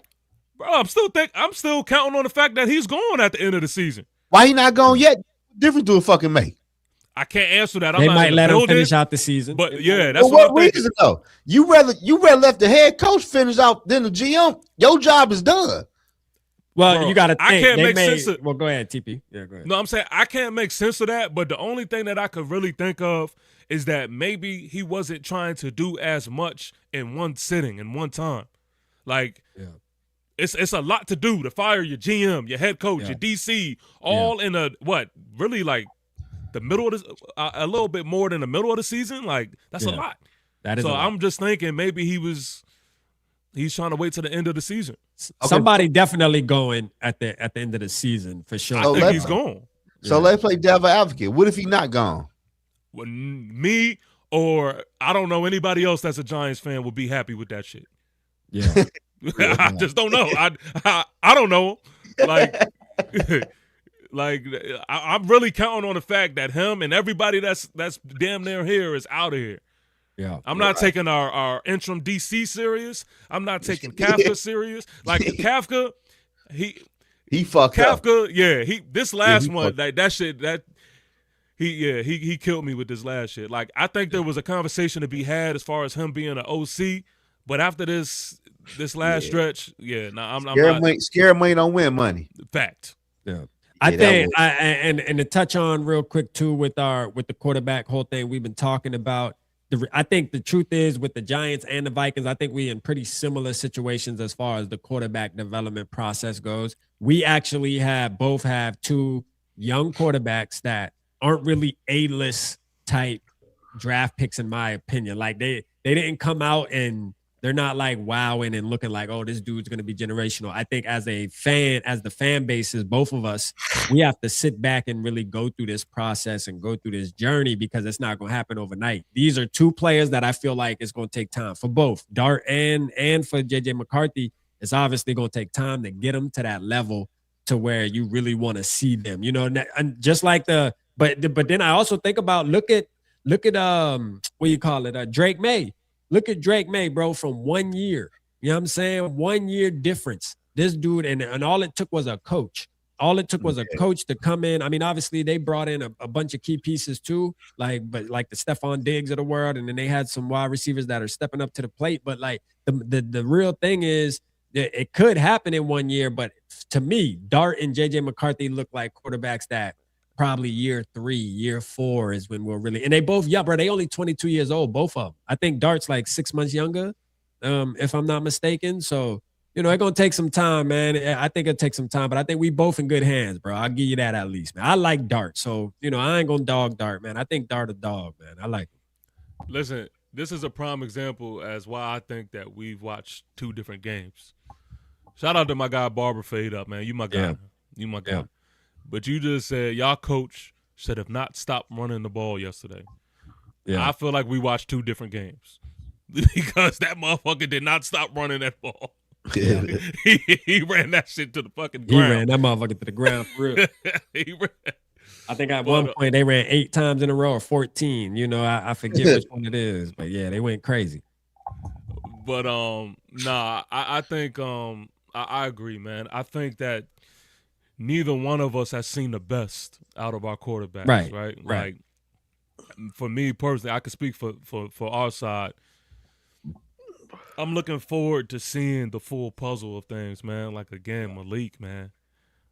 Bro, I'm still counting on the fact that he's gone at the end of the season. Why he not gone yet? What difference do it fucking make? I can't answer that. They might let him finish out the season. But yeah, that's what reason though? You rather let the head coach finish out than the GM. Your job is done. Well, bro, you got to think. I can't make sense of. Well, go ahead, TP. Yeah, go ahead. No, I'm saying I can't make sense of that. But the only thing that I could really think of is that maybe he wasn't trying to do as much in one sitting, in one time. Like, it's a lot to do to fire your GM, your head coach, your DC, all in a really like the middle of the a little bit more than the middle of the season. Like, that's a lot. That is. So I'm just thinking maybe he's trying to wait to the end of the season. Okay. Somebody definitely going at the end of the season for sure. So I think he's gone. So let's play devil advocate. What if he not gone? Well, me or I don't know anybody else that's a Giants fan would be happy with that shit. Yeah. I just don't know. I don't know. Like, I'm really counting on the fact that him and everybody that's damn near here is out of here. Yeah, I'm not taking our interim DC serious. I'm not taking Kafka serious. Like Kafka, he fucked Kafka, up. Yeah, this last one, like that shit, that he killed me with this last shit. Like, I think there was a conversation to be had as far as him being an OC, but after this last stretch, I'm not. Scare money don't win money. Fact. Yeah. I think and to touch on real quick too with the quarterback whole thing we've been talking about. I think the truth is with the Giants and the Vikings, I think we in pretty similar situations as far as the quarterback development process goes. We actually both have two young quarterbacks that aren't really A-list type draft picks, in my opinion. Like they didn't come out and they're not like wowing and looking like, oh, this dude's going to be generational. I think as the fan bases, both of us, we have to sit back and really go through this process and go through this journey because it's not going to happen overnight. These are two players that I feel like it's going to take time for both Dart and for JJ McCarthy. It's obviously going to take time to get them to that level to where you really want to see them, and just like but then I also think about, look at what you call it? Drake May. Look at Drake May, bro, from 1 year. You know what I'm saying? 1 year difference. This dude, and all it took was a coach. All it took was a coach to come in. I mean, obviously, they brought in a bunch of key pieces too, like the Stephon Diggs of the world, and then they had some wide receivers that are stepping up to the plate. But like the real thing is, it could happen in 1 year. But to me, Dart and JJ McCarthy look like quarterbacks that probably year 3, year 4 is when we'll really, and they both, bro, they only 22 years old, both of them. I think Dart's like 6 months younger, if I'm not mistaken. So, it's going to take some time, man. I think it'll take some time, but I think we both in good hands, bro. I'll give you that at least, man. I like Dart. So, I ain't going to dog Dart, man. I think Dart a dog, man. I like him. Listen, this is a prime example as why I think that we've watched 2 different games. Shout out to my guy, Barber Fade Up, man. You my guy. Yeah. You my guy. Yeah. But you just said y'all coach should have not stopped running the ball yesterday. Yeah. I feel like we watched 2 different games because that motherfucker did not stop running that ball. Yeah. he ran that shit to the fucking ground. He ran that motherfucker to the ground for real. I think at one point they ran 8 times in a row or 14. I forget which one it is. But yeah, they went crazy. But I think I agree, man. I think that neither one of us has seen the best out of our quarterbacks, right? Like, for me personally, I can speak for our side. I'm looking forward to seeing the full puzzle of things, man. Like, again, Malik, man.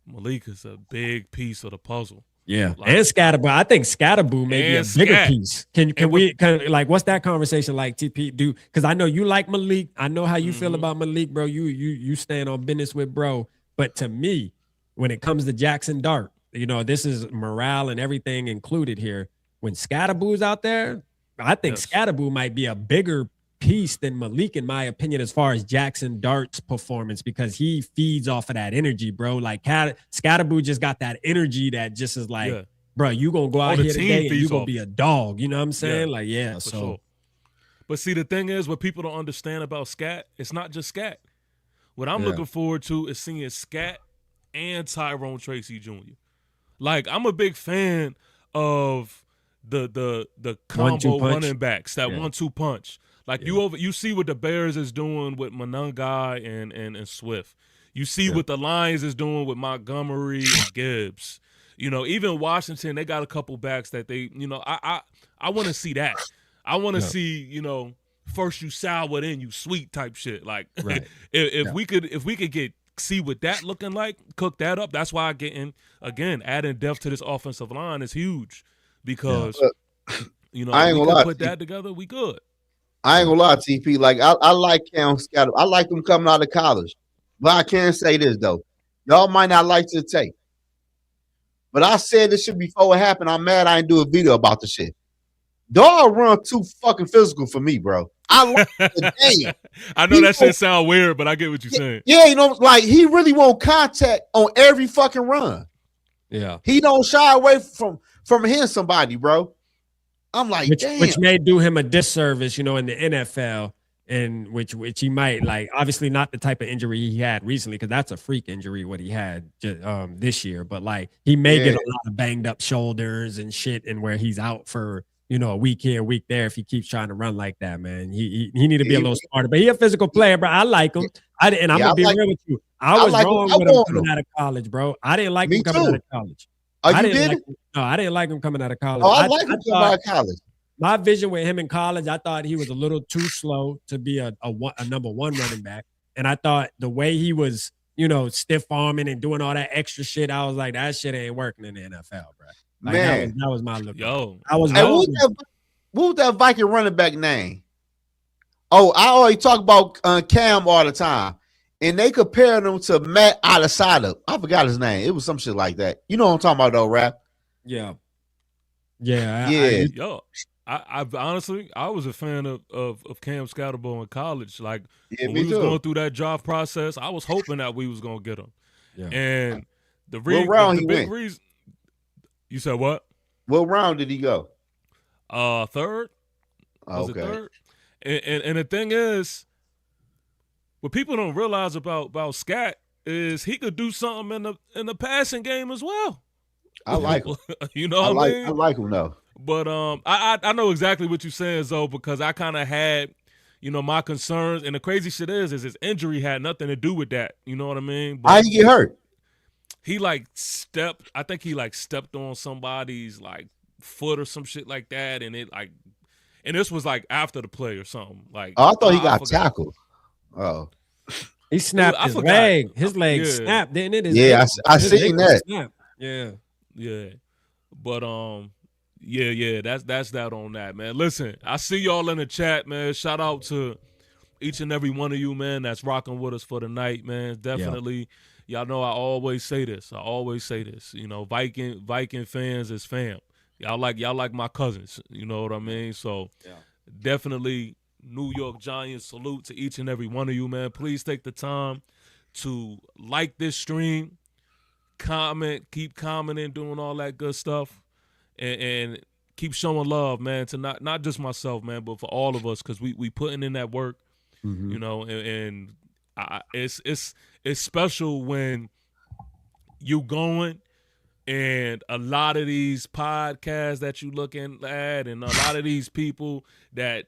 Malik is a big piece of the puzzle. Yeah, like, and Scatterboo. I think Scatterboo may be a bigger piece. Can we like, what's that conversation like, TP? Because I know you like Malik. I know how you feel about Malik, bro. You stand on business with bro. But to me, when it comes to Jackson Dart, this is morale and everything included here. When Scatterboo's out there, I think Scatterboo might be a bigger piece than Malik, in my opinion, as far as Jackson Dart's performance, because he feeds off of that energy, bro. Like, Scatterboo just got that energy that just is like, bro, you gonna go out here today and you gonna be a dog. You know what I'm saying? So. Sure. But see, the thing is, what people don't understand about Scat, it's not just Scat. What I'm looking forward to is seeing Scat and Tyrone Tracy Jr. Like, I'm a big fan of the combo running backs, that 1-2 punch. Like you see what the Bears is doing with Monangai and Swift. You see what the Lions is doing with Montgomery and Gibbs. You know, even Washington, they got a couple backs that they, you know, I want to see that. I want to see, you know, first you sour, then you sweet type shit. Like, if we could get see what that looking like, cook that up. That's why adding depth to this offensive line is huge, because you know, we could put that together, we good. I ain't gonna lie, TP. Like, I like Cam Scott. I like him coming out of college. But I can say this though. Y'all might not like to take. But I said this shit before it happened. I'm mad I didn't do a video about the shit. Dog run too fucking physical for me, bro. I like the game. I know that shit sound weird, but I get what you're saying. Yeah, you know, like, he really want contact on every fucking run. Yeah. He don't shy away from hitting somebody, bro. I'm like, which may do him a disservice, you know, in the NFL, and which he might, like, obviously not the type of injury he had recently, because that's a freak injury what he had this year. But like, he may get a lot of banged up shoulders and shit, and where he's out for, you know, a week here, a week there, if he keeps trying to run like that, man. He need to be a little smarter. But he a physical player, bro. I like him. I'm gonna be real with you. I was wrong with him coming out of college, bro. I didn't like him coming out of college. I didn't like him coming out of college. Oh, I like him coming out of college. My vision with him in college, I thought he was a little too slow to be a number one running back. And I thought the way he was, you know, stiff arming and doing all that extra shit, I was like, that shit ain't working in the NFL, bro. Like, man, that was my look. Yo, I was. Hey, what was that Viking running back name? Oh, I always talk about Cam all the time, and they compared him to Matt Alasada. I forgot his name. It was some shit like that. You know what I'm talking about, though, Rap? Yeah. Yo, I honestly, I was a fan of Cam Scatterbo in college. Like, when we was going through that draft process, I was hoping that we was gonna get him. Yeah. And the big reason. You said what? What round did he go? Third. Was it third? And the thing is, what people don't realize about Scat is he could do something in the passing game as well. I like him. You know what I mean? I like him though. But I know exactly what you're saying, Zoe, because I kind of had, you know, my concerns. And the crazy shit is his injury had nothing to do with that. You know what I mean? But how did he get hurt? He I think he stepped on somebody's like foot or some shit like that, and this was like after the play or something. Like, I thought he got tackled. Oh, he snapped his leg. His leg snapped, didn't it? I seen that. Snapped. Yeah. But that's that on that, man. Listen, I see y'all in the chat, man. Shout out to each and every one of you, man, that's rocking with us for the night, man. Definitely. Y'all know I always say this. You know, Viking fans is fam. Y'all like my cousins. You know what I mean? So definitely New York Giants salute to each and every one of you, man. Please take the time to like this stream, comment, keep commenting, doing all that good stuff, and keep showing love, man, to not just myself, man, but for all of us, because we putting in that work, you know, and it's special when you going and a lot of these podcasts that you looking at and a lot of these people that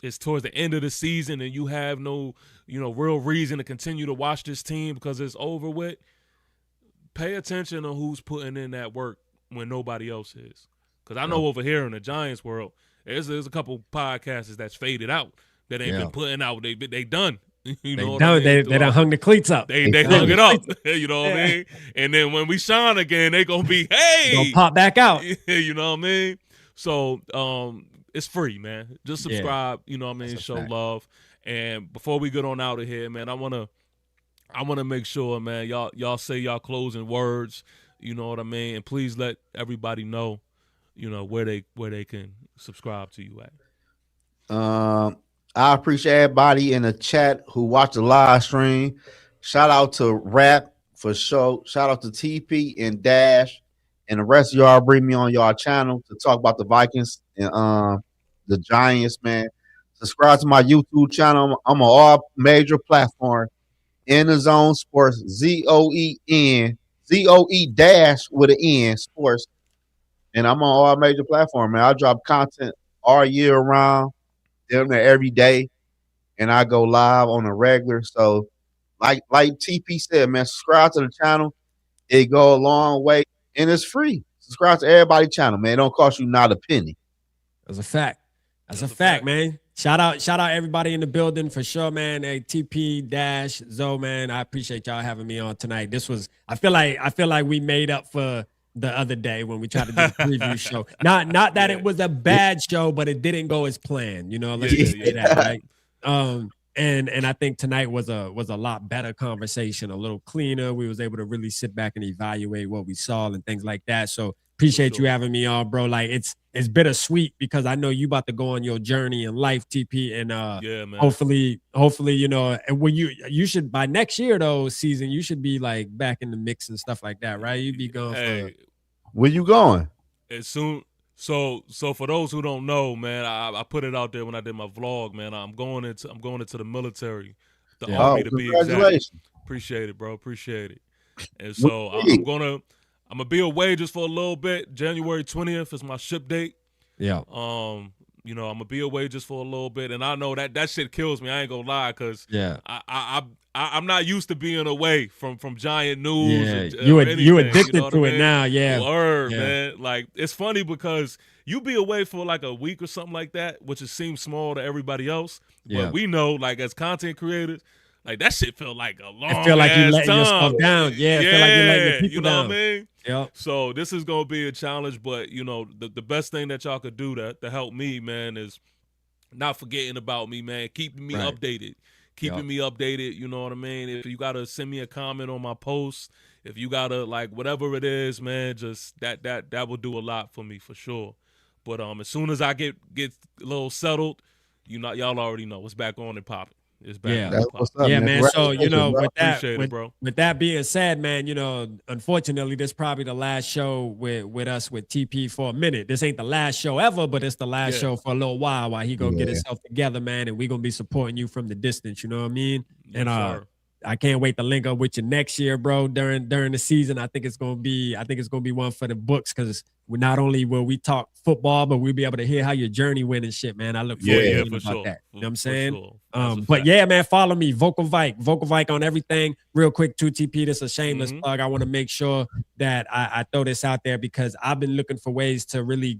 is towards the end of the season and you have no, you know, real reason to continue to watch this team because it's over with. Pay attention to who's putting in that work when nobody else is. Because I know over here in the Giants world, there's a couple podcasts that's faded out that ain't been putting out. They done. You know what I mean? They done hung the cleats up. They hung it up. You know what I mean? And then when we shine again, they gonna be, hey, gonna pop back out. You know what I mean? So it's free, man. Just subscribe. You know what I mean? Show love. And before we get on out of here, man, I wanna make sure, man, y'all say y'all closing words. You know what I mean? And please let everybody know, you know, where they can subscribe to you at. I appreciate everybody in the chat who watched the live stream. Shout out to Rap for sure. Shout out to TP and Dash and the rest of y'all bring me on y'all channel to talk about the Vikings and the Giants, man. Subscribe to my YouTube channel. I'm on all major platforms. In the Zone Sports, ZOE dash with an N Sports, and I'm on all major platforms. Man, I drop content all year round, damn near every day, and I go live on a regular. So, like TP said, man, subscribe to the channel. It go a long way, and it's free. Subscribe to everybody's channel, man. It don't cost you not a penny. That's a fact. That's a fact, man. Shout out everybody in the building for sure, man. Hey, TP-Zo, man. I appreciate y'all having me on tonight. This was, I feel like we made up for the other day when we tried to do the preview show. Not that it was a bad show, but it didn't go as planned. You know, let's just say that, right? And I think tonight was a lot better conversation, a little cleaner. We was able to really sit back and evaluate what we saw and things like that. So appreciate you having me on, bro. Like it's bittersweet because I know you about to go on your journey in life, TP, and man. hopefully, you know, and when you should by next year though, season, you should be like back in the mix and stuff like that, right? You'd be going for where you going? As soon so for those who don't know, man, I put it out there when I did my vlog, man. I'm going into the military, the Army to be exact. Appreciate it, bro. Appreciate it. And so I'm gonna be away just for a little bit. January 20th is my ship date. Yeah. You know, I'm gonna be away just for a little bit, and I know that shit kills me. I ain't gonna lie, cause I'm not used to being away from Giant News. Yeah, you addicted to it now. Yeah, word, man. Like it's funny because you be away for like a week or something like that, which seems small to everybody else. But we know, like as content creators, like that shit feel like a long. It feel like you letting yourself down. Yeah, it feel like you letting your people you know down. What I mean? Yeah. So this is gonna be a challenge, but you know the best thing that y'all could do to help me, man, is not forgetting about me, man. Keeping me updated. Keeping me updated, you know what I mean? If you gotta send me a comment on my post, if you gotta like whatever it is, man, just that will do a lot for me for sure. But as soon as I get a little settled, y'all already know it's back on and popping. It's back. Yeah, man. So you know, with that being said, man, you know, unfortunately, this is probably the last show with us with TP for a minute. This ain't the last show ever, but it's the last show for a little while he gonna get himself together, man, and we gonna be supporting you from the distance. You know what I mean? Yes, and I can't wait to link up with you next year, bro. During the season, I think it's gonna be one for the books because not only will we talk football, but we'll be able to hear how your journey went and shit, man. I look forward to hearing about that. You know what I'm saying? But yeah, man, follow me, Vocal Vike on everything. Real quick, 2TP. This is a shameless plug. I want to make sure that I throw this out there because I've been looking for ways to really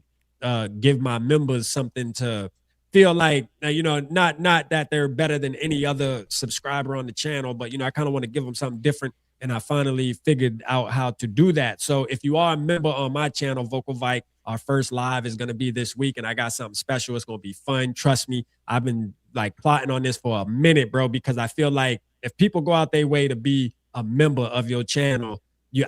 give my members something to feel like, you know, not that they're better than any other subscriber on the channel, but, you know, I kind of want to give them something different. And I finally figured out how to do that. So if you are a member on my channel, Vocal Vike, our first live is going to be this week. And I got something special. It's going to be fun. Trust me. I've been like plotting on this for a minute, bro, because I feel like if people go out their way to be a member of your channel,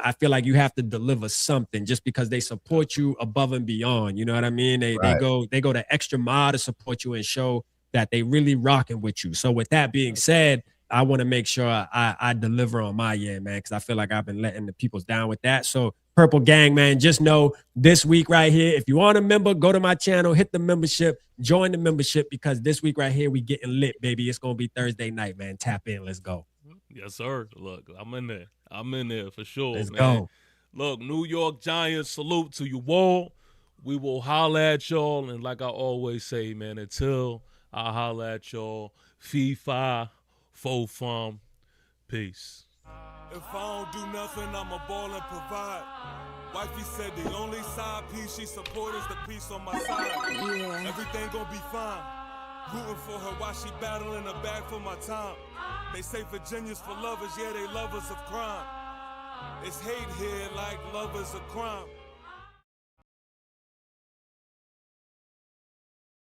I feel like you have to deliver something just because they support you above and beyond. You know what I mean? They go the extra mile to support you and show that they really rocking with you. So with that being said, I want to make sure I deliver on my end, man, because I feel like I've been letting the peoples down with that. So Purple Gang, man, just know this week right here, if you aren't a member, go to my channel, hit the membership, join the membership, because this week right here, we getting lit, baby. It's going to be Thursday night, man. Tap in. Let's go. Yes, sir. Look, I'm in there for sure, Let's man. Go. Look, New York Giants, salute to you all. We will holla at y'all. And like I always say, man, until I holla at y'all, fee fi, fo fum, peace. If I don't do nothing, I'ma ball and provide. Wifey said the only side piece she support is the piece on my side. Yeah. Everything gonna be fine. Rooting for her while she battling a bag for my time. They say Virginia's for lovers, yeah, they lovers of crime. It's hate here like lovers of crime.